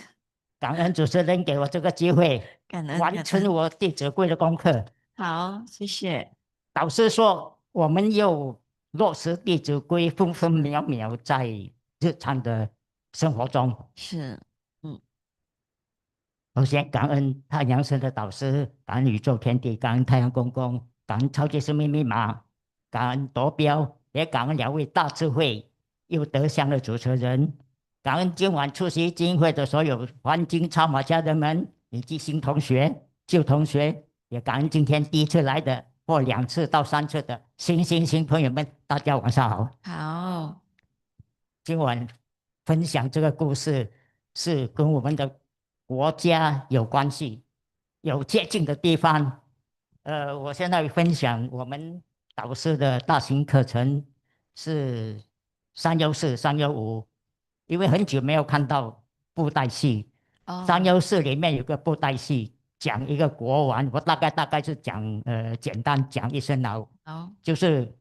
感恩主持人给我这个机会，感恩，完成我《弟子规》的功课。好，谢谢。导师说，我们要落实《弟子规》，分分秒秒在日常的生活中。是，首先感恩太阳神的导师，感恩宇宙天地，感恩太阳公公，感恩超级生命密码，感恩夺标，也感恩两位大智慧又德相的主持人，感恩今晚出席精英会的所有环境超马家人们以及新同学、旧同学，也感恩今天第一次来的或2次到3次的新朋友们，大家晚上好。好，今晚分享这个故事是跟我们的国家有关系，有接近的地方。我现在分享我们导师的大型课程是314、315，因为很久没有看到布袋戏。314里面有个布袋戏，讲一个国王，我大概是讲简单讲一声好，就是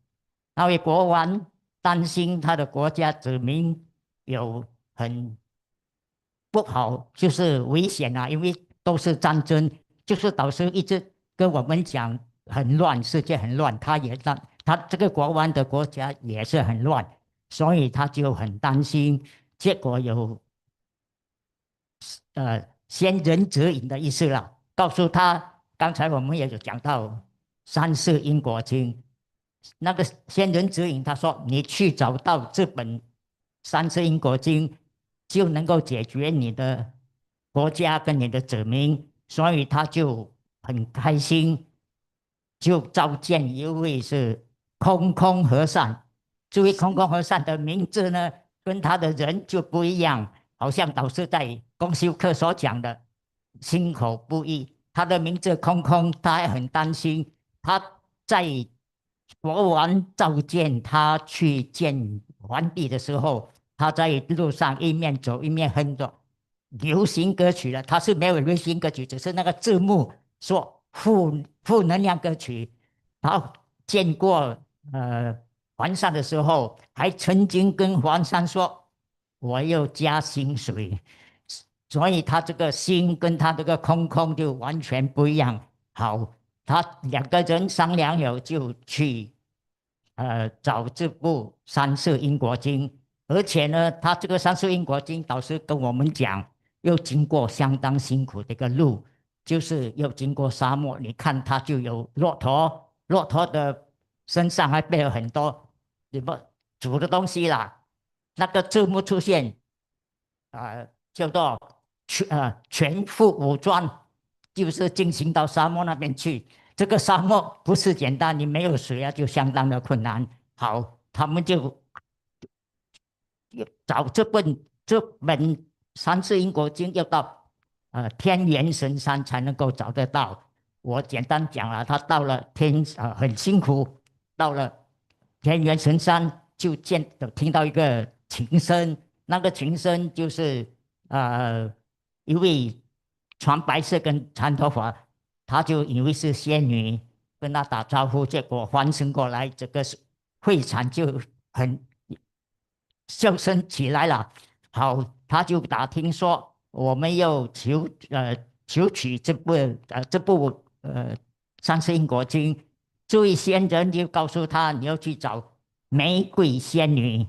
那位国王担心他的国家子民有很不好，就是危险啊，因为都是战争。就是导师一直跟我们讲很乱，世界很乱，他也乱，他这个国王的国家也是很乱，所以他就很担心。结果有先人指引的意思了，告诉他，刚才我们也有讲到三世因果经，那个先人指引他说，你去找到这本三世因果经，就能够解决你的国家跟你的子民，所以他就很开心，就召见一位是空空和尚。这位空空和尚的名字呢，跟他的人就不一样，好像导师在公修课所讲的心口不一。他的名字空空，他还很担心。他在国王召见他去见皇帝的时候，他在路上一面走一面哼着流行歌曲了。他是没有流行歌曲，只是那个字幕说负能量歌曲。然后见过皇上的时候，还曾经跟皇上说我要加薪水，所以他这个心跟他这个空空就完全不一样。好，他2个人商量了，就去找这部三世因果经。而且呢，他这个三世因果经，导师跟我们讲，又经过相当辛苦的一个路，就是又经过沙漠。你看，他就有骆驼，骆驼的身上还背了很多什么煮的东西啦。那个字幕出现，叫做全副武装，就是进行到沙漠那边去。这个沙漠不是简单，你没有水啊，就相当的困难。好，他们就找这本三世因果经，要到天元神山才能够找得到。我简单讲了，他到了很辛苦，到了天元神山就听到一个琴声，那个琴声就是一位穿白色跟长头发，他就以为是仙女，跟他打招呼，结果翻身过来，这个会场就很笑声起来了。好，他就打听说我们要求取这部三世因果经。这位仙人就告诉他，你要去找玫瑰仙女。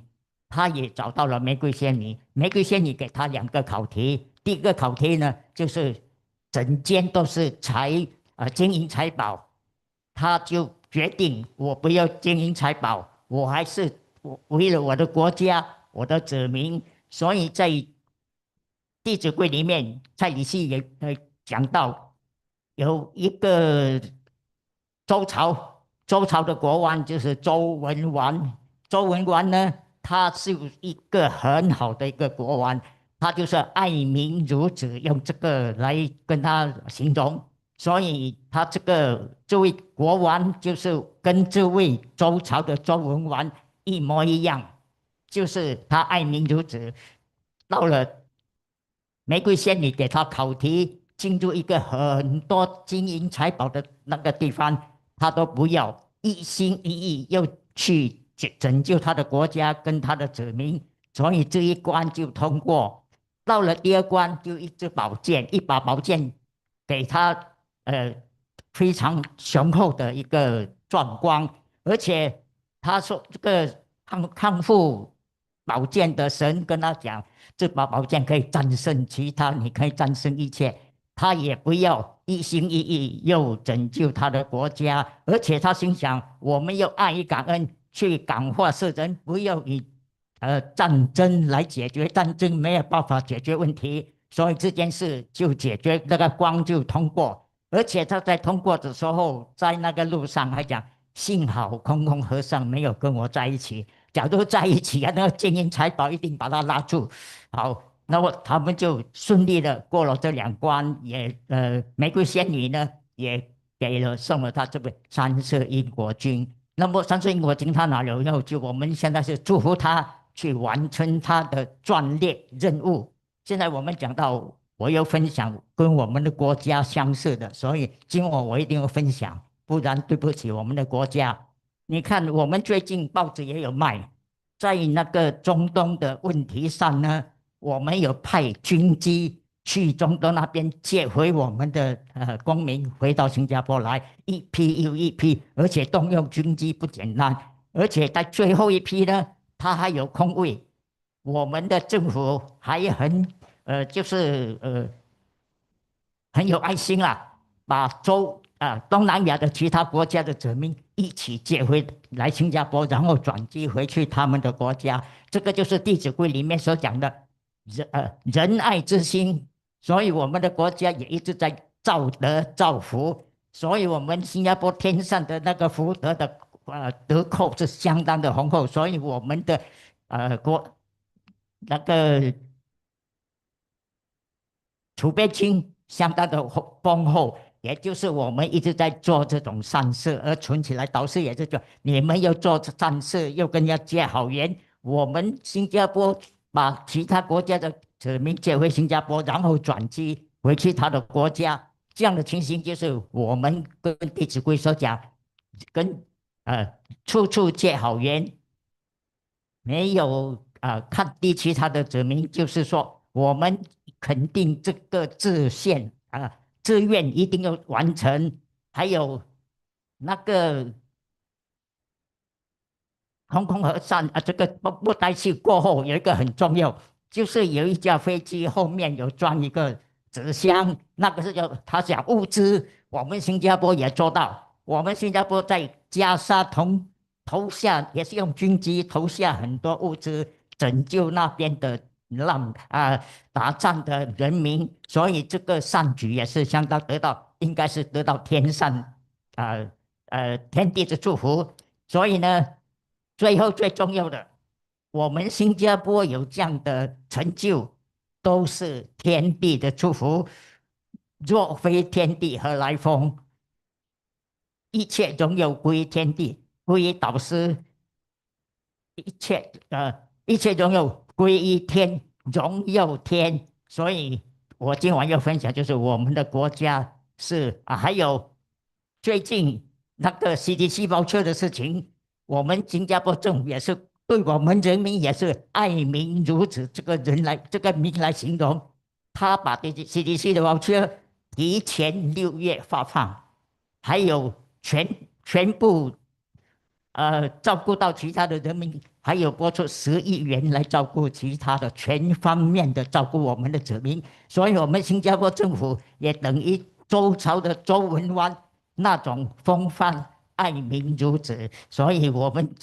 他也找到了玫瑰仙女。玫瑰仙女给他2个考题。第一个考题呢，就是整间都是金银财宝。他就决定，我不要金银财宝，我还是为了我的国家，我的子民。所以在《弟子规》里面，蔡礼系也讲到，有一个周朝的国王就是周文王。周文王呢，他是一个很好的一个国王，他就是爱民如子，用这个来跟他形容。所以他这位国王就是跟这位周朝的周文王一模一样，就是他爱民如子。到了玫瑰仙女给他考题，进入一个很多金银财宝的那个地方，他都不要，一心一意要去拯救他的国家跟他的子民，所以这一关就通过。到了第二关，就一支宝剑，一把宝剑给他非常雄厚的一个壮观，而且他说这个康复宝剑的神跟他讲，这把宝剑可以战胜其他，你可以战胜一切。他也不要，一心一意又拯救他的国家，而且他心想，我们要爱与感恩，去感化世人，不要以战争来解决，战争没有办法解决问题，所以这件事就解决，那个光就通过。而且他在通过的时候，在那个路上还讲，幸好空空和尚没有跟我在一起，假如在一起啊，那个金银财宝一定把他拉住。好，那么他们就顺利的过了这两关，也玫瑰仙女呢也送了他这个三色因果经。那么三色因果经他拿了以后，就我们现在是祝福他去完成他的壮烈任务。现在我们讲到，我要分享跟我们的国家相似的，所以今晚我一定要分享，不然对不起我们的国家。你看，我们最近报纸也有卖，在那个中东的问题上呢，我们有派军机去中东那边接回我们的公民回到新加坡来，一批又一批，而且动用军机不简单，而且在最后一批呢，它还有空位，我们的政府还很很有爱心啦，把东南亚的其他国家的子民一起接回来新加坡，然后转机回去他们的国家。这个就是《弟子规》里面所讲的仁爱之心。所以我们的国家也一直在造德造福，所以我们新加坡天上的那个福德的德扣是相当的丰厚，所以我们的那个储备金相当的丰厚，也就是我们一直在做这种善事而存起来。导师也是说，你们要做善事，又跟人家结好缘。我们新加坡把其他国家的子民接回新加坡，然后转机回去他的国家，这样的情形就是我们跟《弟子规》所讲，跟处处结好缘，没有看低其他的子民，就是说我们肯定这个志愿一定要完成，还有那个空空和尚这个布袋戏过后有一个很重要，就是有一架飞机后面有装一个纸箱，那个是他讲物资，我们新加坡也做到，我们新加坡在加沙投下也是用军机投下很多物资，拯救那边的打仗的人民，所以这个善举也是相当应该是得到天上天地的祝福。所以呢，最后最重要的，我们新加坡有这样的成就，都是天地的祝福。若非天地何来风？一切荣耀归天地，归导师。一切荣耀归于天，荣耀天。所以我今晚要分享就是我们的国家是还有最近那个 CDC 包车的事情，我们新加坡政府也是对我们人民也是爱民如子，这个名来形容。他把CDC 的包车提前6月发放，还有全部照顾到其他的人民，还有拨出10亿元来照顾其他的全方面的照顾我们的子民。所以我们新加坡政府也等于周朝的周文王那种风范，爱民如子。所以我们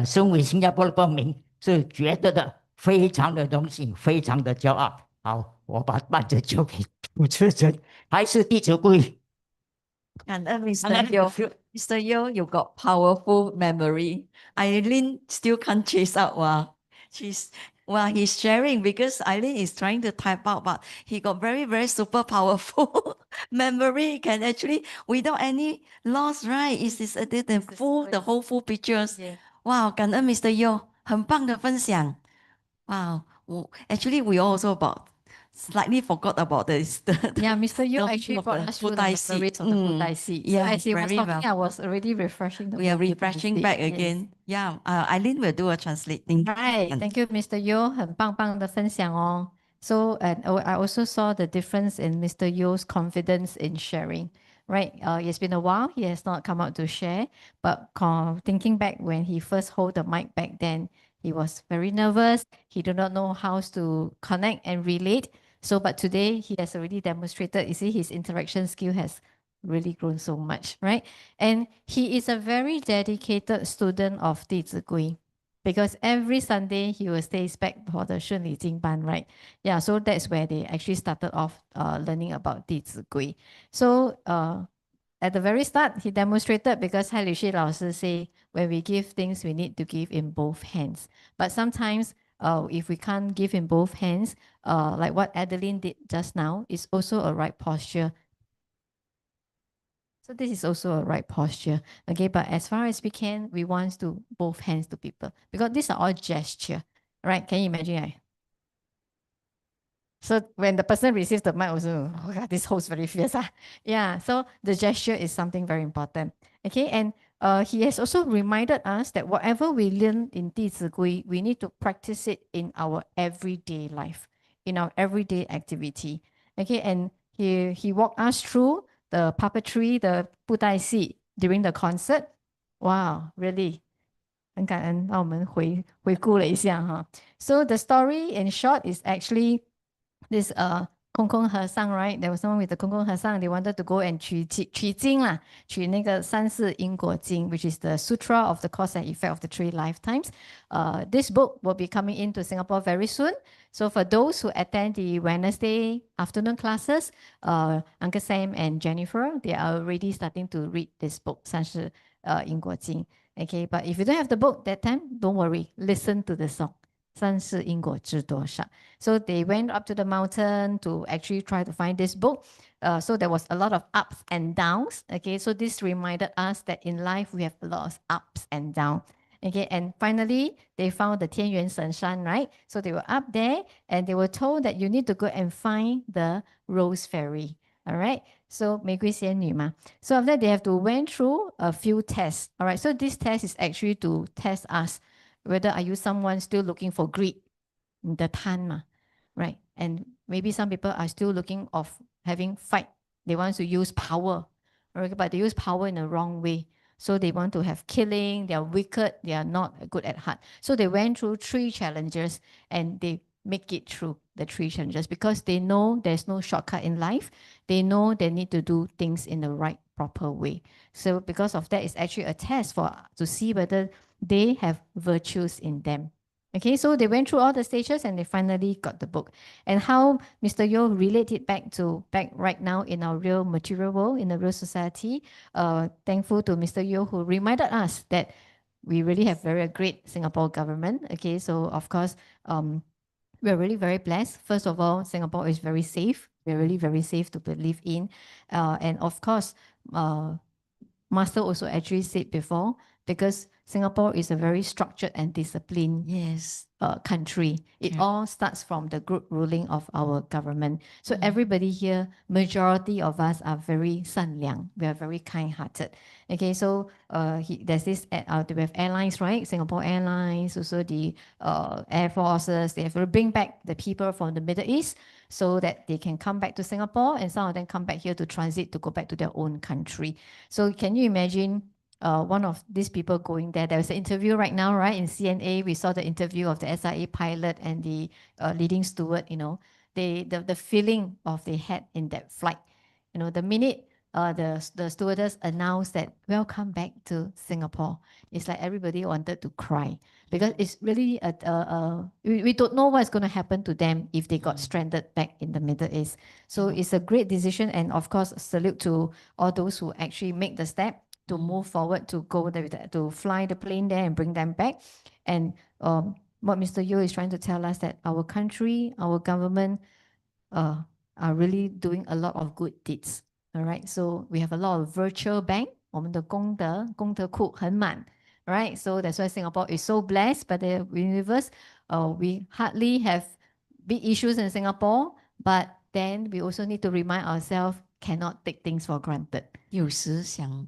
身为新加坡的公民是觉得的非常的荣幸，非常的骄傲。好，我把棒子交给主持人，还是《弟子规》。And Mr. Yo, you got powerful memory. Eileen still can't chase out. He's sharing because Eileen is trying to type out, but he got very, very super powerful memory. Can actually, without any loss, right? The whole full pictures. Yeah. 哇，感恩 Mr. Yo，很棒的分享。哇，actually we also about slightly forgot about this. Yeah, Mr. Yu the actually of brought the us through the Buddhist seed. memories of the Buddhist seed. So Yeah, as he was very talking, well. I was already refreshing the We are Buddhist refreshing seed. back Yes. again. Yeah, Eileen will do a translating. Right, thank you, Mr. Yo，很棒棒的分享哦。So, and I also saw the difference in Mr. Yo's confidence in sharing. Right, it's been a while. He has not come out to share, but thinking back when he first hold the mic back then, he was very nervous. He did not know how to connect and relate. So, but today he has already demonstrated. You see, his interaction skill has really grown so much, right? And he is a very dedicated student of 弟子规. Because every Sunday he will stay back for the 顺理经班, right? Yeah, so that's where they actually started off learning about 弟子规. So at the very start, he demonstrated because 蔡吕旭老师 say, when we give things, we need to give in both hands. But sometimes if we can't give in both hands, like what Adeline did just now, is also a right posture. So this is also a right posture. Okay, but as far as we can, we want to both hands to people because these are all gesture, right? Can you imagine? So when the person receives the mic also, oh God, this host very fierce. Yeah, so the gesture is something very important. Okay, and he has also reminded us that whatever we learn in 弟子规, we need to practice it in our everyday life, in our everyday activity. Okay, and he walked us through the puppetry, the 布袋戏 during the concert. Wow, really. 很感恩，让我们回顾了一下哈。So the story in short is actually this 空空和尚 right? There was someone with the 空空和尚 they wanted to go and 取经啦，取那个三世因果经 which is the Sutra of the Cause and Effect of the Three Lifetimes. This book will be coming into Singapore very soon. So for those who attend the Wednesday afternoon classes, Uncle Sam and Jennifer, they are already starting to read this book, 三世因果经. Okay, but if you don't have the book that time, don't worry, listen to the song. 三世因果知多少. So they went up to the mountain to actually try to find this book. So there was a lot of ups and downs. Okay, so this reminded us that in life we have a lot of ups and downs. Okay, and finally they found the 天元神山, right? So they were up there and they were told that you need to go and find the Rose Fairy. All right, so 玫瑰仙女嘛. So after that, they have to went through a few tests. All right, so this test is actually to test us whether are you someone still looking for greed, the tan, right? And maybe some people are still looking of having fight. They want to use power, right? But they use power in the wrong way. So they want to have killing, they are wicked, they are not good at heart. So they went through 3 challenges and they make it through the 3 challenges because they know there's no shortcut in life. They know they need to do things in the right, proper way. So because of that, it's actually a test to see whether they have virtues in them. Okay, so they went through all the stages and they finally got the book. And how Mr. Yo related back right now in our real material world, in the real society. Thankful to Mr. Yo who reminded us that we really have very great Singapore government. Okay, so of course, we're really very blessed. First of all, Singapore is very safe. We're really very safe to live in. And of course, Master also actually said before, because Singapore is a very structured and disciplined country. It all starts from the group ruling of our government. So everybody here, majority of us are very 善良. We are very kind-hearted. Okay, so there's this, we have airlines, right? Singapore Airlines, also the Air Forces. They have to bring back the people from the Middle East so that they can come back to Singapore, and some of them come back here to transit to go back to their own country. So can you imagine one of these people going there? There's an interview right now, right? In CNA, we saw the interview of the SIA pilot and the leading steward, you know, the feeling of they had in that flight. You know, the minute the stewardess announced that welcome back to Singapore, it's like everybody wanted to cry because it's really we don't know what's going to happen to them if they got stranded back in the Middle East. So it's a great decision, and of course salute to all those who actually make the step to move forward, to go there, to fly the plane there and bring them back. And what Mr. Yo is trying to tell us that our country, our government are really doing a lot of good deeds. All right, so we have a lot of virtual bank. 我们的功德库很满 right? So that's why Singapore is so blessed by the universe. We hardly have big issues in Singapore, but then we also need to remind ourselves cannot take things for granted. 有时想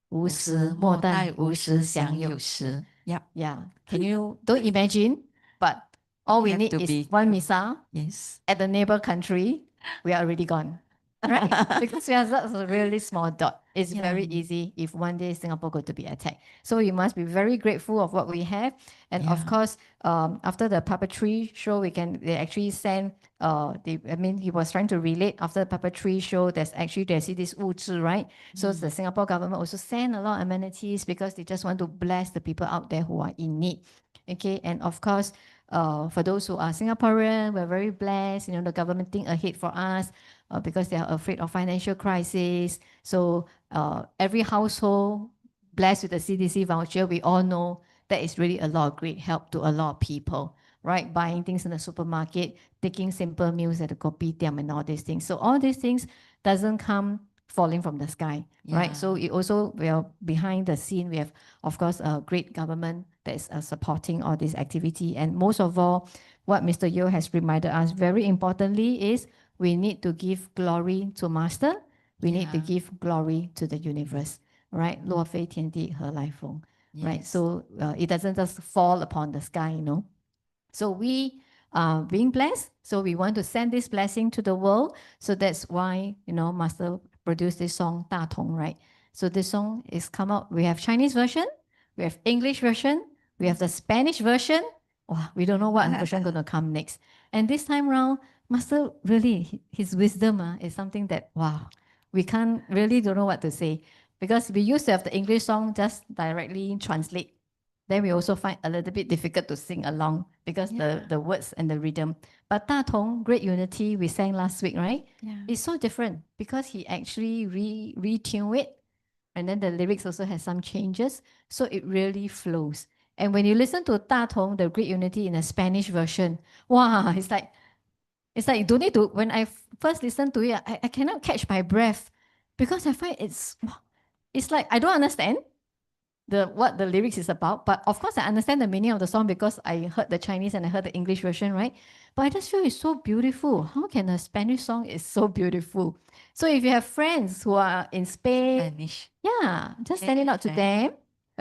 无无时时莫莫待待，无无时时想享有有时。时。Yep. Yeah, can you don't imagine? But all we Have need to is be one true. missile Yes. at the neighbor country. We are already gone. Right? Because we are such a really small dot. It's very Yeah. easy if one day Singapore going to be attacked. So we must be very grateful of what we have. And of Yeah. course, after the puppetry show, they actually send he was trying to relate after the puppetry show. They see this 物质, right? So the Singapore government also send a lot of amenities because they just want to bless the people out there who are in need. Okay, and of course, for those who are Singaporean, we're very blessed. The government think ahead for us because they are afraid of financial crisis. So every household blessed with the CDC voucher, we all know that is really a lot of great help to a lot of people, right? Buying things in the supermarket, taking simple meals at the kopitiam and all these things. So all these things doesn't come falling from the sky, right? So Yeah. it also, we are behind the scene. We have, of course, a great government that is supporting all this activity. And most of all, what Mr. Yeo has reminded us very importantly is we need to give glory to Master. We need to Yeah. give glory to the universe, right? 若非天地何来风, right? Yes. So it doesn't just fall upon the sky, So we are being blessed. So we want to send this blessing to the world. So that's why, Master produced this song, 大同, right? So this song is come out. We have Chinese version, we have English version, we have the Spanish version. Wow, we don't know what version going to come next. And this time round, Master really, his wisdom is something that, wow, we can't really don't know what to say. Because we used to have the English song just directly translate. Then we also find a little bit difficult to sing along because the words and the rhythm. But 大同, Great Unity, we sang last week, right? Yeah. It's so different because he actually retune it. And then the lyrics also has some changes. So it really flows. And when you listen to 大同, the Great Unity in a Spanish version, wow, it's like you don't need to, when I first listened to it, I cannot catch my breath because I find it's like, I don't understand what the lyrics is about, but of course I understand the meaning of the song because I heard the Chinese and I heard the English version, right? But I just feel it's so beautiful. How can a Spanish song is so beautiful? So if you have friends who are in Spain, Spanish. yeah, just send it out to Share. them.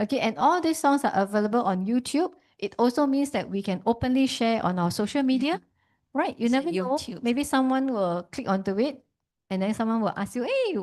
Okay, and all these songs are available on YouTube. It also means that we can openly share on our social media, right? You It's a never know. YouTube. Maybe someone will click onto it and then someone will ask you, hey,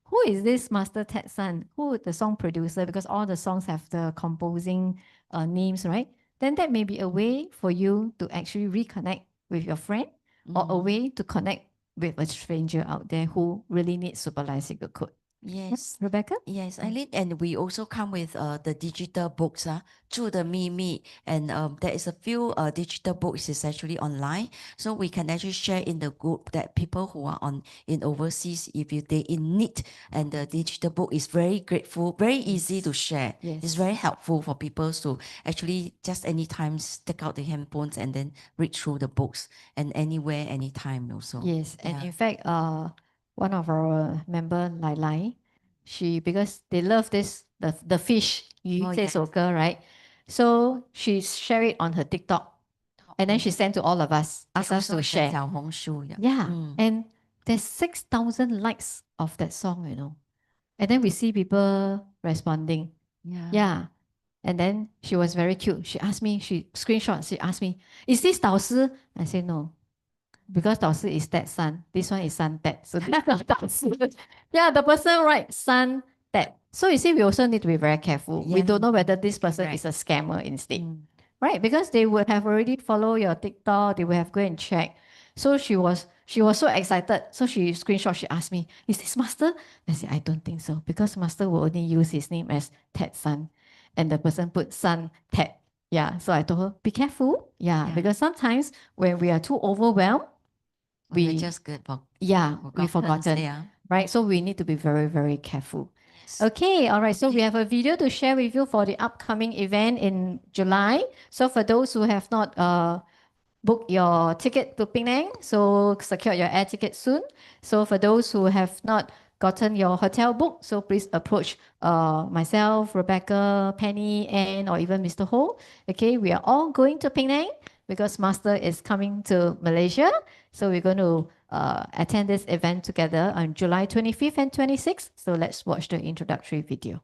who is this Master Ted San? Who the song producer? Because all the songs have the composing names, right? Then that may be a way for you to actually reconnect with your friend or a way to connect with a stranger out there who really needs super bicycle code. Yes. Rebecca? Yes, Eileen, and we also come with the digital books, 住的秘密, and there is a few digital books is actually online, so we can actually share in the group that people who are in overseas, if they in need, and the digital book is very grateful, very easy to share. Yes. It's very helpful for people to actually just anytime take out the handphones and then read through the books, and anywhere, anytime also. Yes, and Yeah. in fact, one of our member, Lai Lai, because they love the fish, Oh, 这首歌, right? So she share it on her TikTok, and then she sent to all of us, asked us to share. 小红书, yeah. Yeah, and there's 6,000 likes of that song, And then we see people responding. Yeah. Yeah. And then she was very cute. She asked me, she asked me, is this 导师? I said, no. Because 导师 is that son. This one is son that. So this is 导师. Yeah, the person right, son that. So you see, we also need to be very careful. We Yeah. don't know whether this person Correct. is a scammer instead. Mm. Right? Because they would have already followed your TikTok, they would have go and check. So she was so excited. So she screenshot, she asked me, is this Master? I said, I don't think so. Because Master will only use his name as Ted San. And the person put San Ted. Yeah. So I told her, be careful. Yeah. Yeah. Because sometimes when we are too overwhelmed, We we just get we've forgotten. Yeah. Right? So we need to be very, very careful. Okay, all right. So we have a video to share with you for the upcoming event in July. So for those who have not booked your ticket to Penang, so secure your air ticket soon. So for those who have not gotten your hotel booked, so please approach myself, Rebecca, Penny, Anne, or even Mr. Ho. Okay, we are all going to Penang because Master is coming to Malaysia. So we're going to attend this event together on July 25th and 26th. So let's watch the introductory video.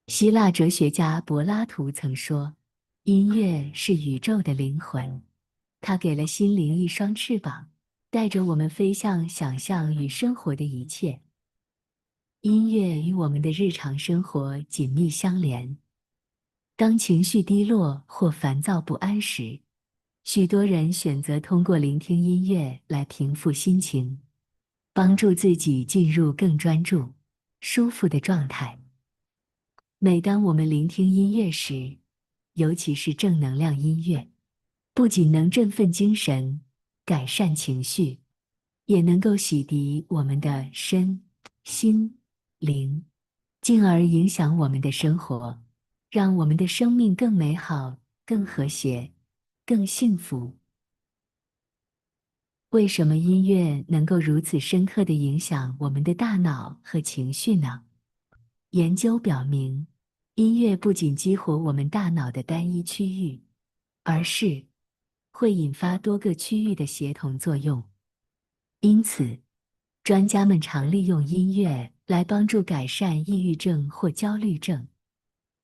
希腊哲学家柏拉图曾说：“音乐是宇宙的灵魂，它给了心灵一双翅膀，带着我们飞向想象与生活的一切。”音乐与我们的日常生活紧密相连。当情绪低落或烦躁不安时，许多人选择通过聆听音乐来平复心情，帮助自己进入更专注、舒服的状态。每当我们聆听音乐时，尤其是正能量音乐，不仅能振奋精神、改善情绪，也能够洗涤我们的身心灵，进而影响我们的生活，让我们的生命更美好、更和谐、更幸福。为什么音乐能够如此深刻地影响我们的大脑和情绪呢？研究表明，音乐不仅激活我们大脑的单一区域，而是会引发多个区域的协同作用。因此，专家们常利用音乐来帮助改善抑郁症或焦虑症，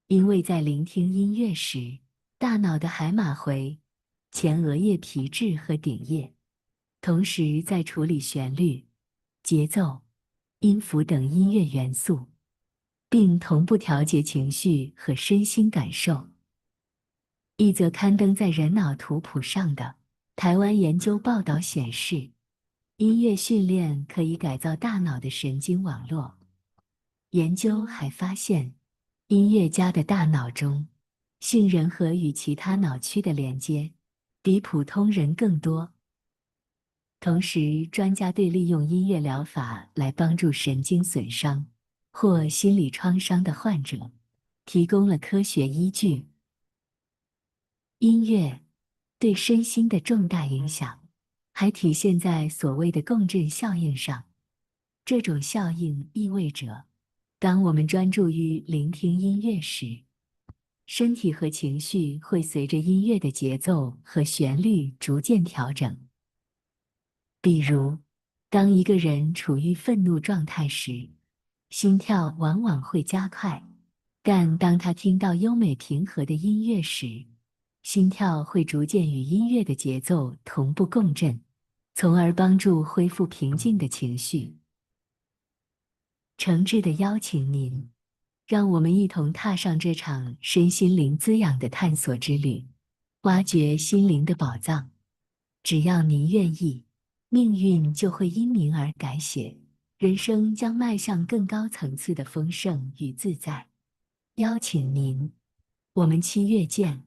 因为在聆听音乐时，大脑的海马回、前额叶皮质和顶叶同时在处理旋律、节奏、音符等音乐元素，并同步调节情绪和身心感受。一则刊登在人脑图谱上的台湾研究报道显示，音乐训练可以改造大脑的神经网络。研究还发现，音乐家的大脑中，杏仁核与其他脑区的连接比普通人更多。同时，专家对利用音乐疗法来帮助神经损伤或心理创伤的患者提供了科学依据。音乐对身心的重大影响，还体现在所谓的共振效应上。这种效应意味着，当我们专注于聆听音乐时，身体和情绪会随着音乐的节奏和旋律逐渐调整。比如，当一个人处于愤怒状态时，心跳往往会加快，但当他听到优美平和的音乐时，心跳会逐渐与音乐的节奏同步共振，从而帮助恢复平静的情绪。诚挚地邀请您，让我们一同踏上这场身心灵滋养的探索之旅，挖掘心灵的宝藏。只要您愿意，命运就会因您而改写，人生将迈向更高层次的丰盛与自在。邀请您，我们7月见。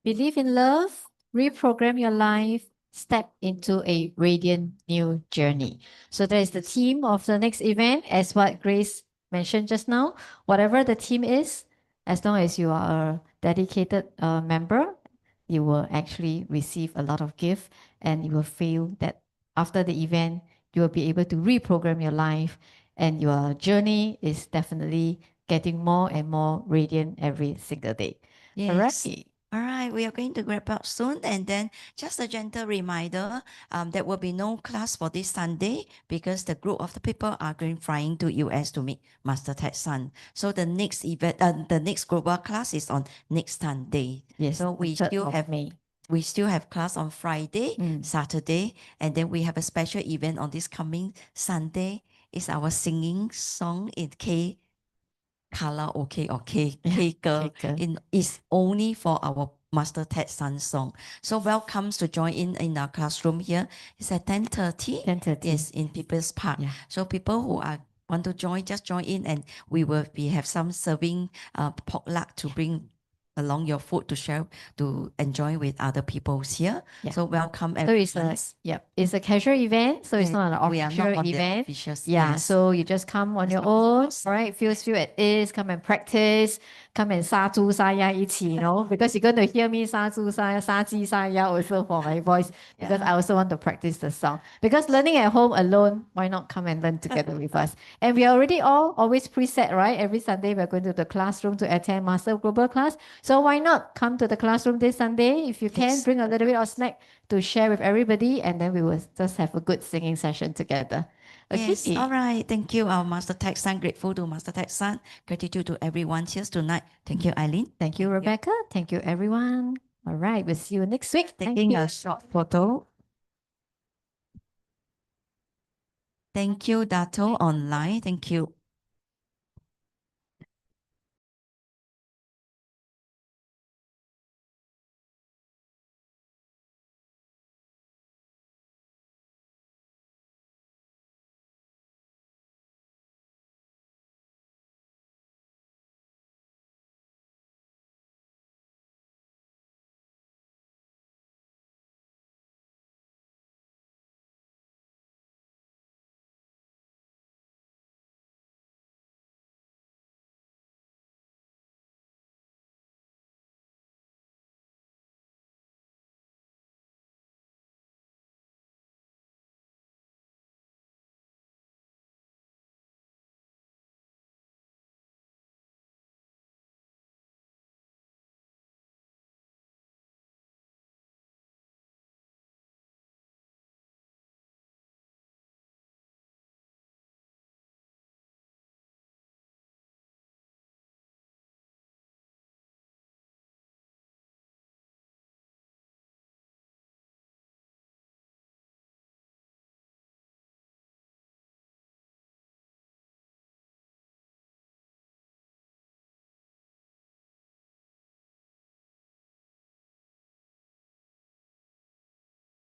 Believe in love, reprogram your life, step into a radiant new journey. So that is the theme of the next event, as what Grace mentioned just now. Whatever the theme is, as long as you are a dedicated member, you will actually receive a lot of gift, and you will feel that after the event, you will be able to reprogram your life, and your journey is definitely getting more and more radiant every single day. Yes. All right. All right, we are going to wrap up soon. And then just a gentle reminder, there will be no class for this Sunday because the group of the people are going flying to US to meet Master Ted Sun. So the next event, the next global class is on next Sunday. Yes. So we the 3rd still of have May. We still have class on Friday, Saturday, and then we have a special event on this coming Sunday. It's our singing song in K karaoke or K girl. It's only for our Master Ted Sun song. So welcome to join in our classroom here. It's at 10:30. 10:30. Yes, in People's Park. Yeah. So people who want to join, just join in, and we have some serving pork lard to bring along your food to share, to enjoy with other people here. Yeah. So welcome So it's everyone. it's a casual event, so it's Yeah, not an we are official not on the event. officials, Yeah, yes. so you just come on your own, right? Feel at ease, come and practice, come and 杀猪杀鸭一起, you know, because you're going to hear me 杀猪杀鸭, 杀鸡杀鸭 also for my voice, because I also want to practice the song. Because learning at home alone, why not come and learn together with us? And we are already always preset, right? Every Sunday we're going to the classroom to attend Master Global class. So why not come to the classroom this Sunday? If you can, Yes. bring a little bit of snack to share with everybody, and then we will just have a good singing session together. Okay. Yes, all right. Thank you, our Master Text Son. Grateful to Master Text Son. Gratitude to everyone here tonight. Thank you, Eileen. Thank you, Rebecca. Thank you, everyone. All right, we'll see you next week. Thank Taking you. a short photo. Thank you, Dato online. Thank you.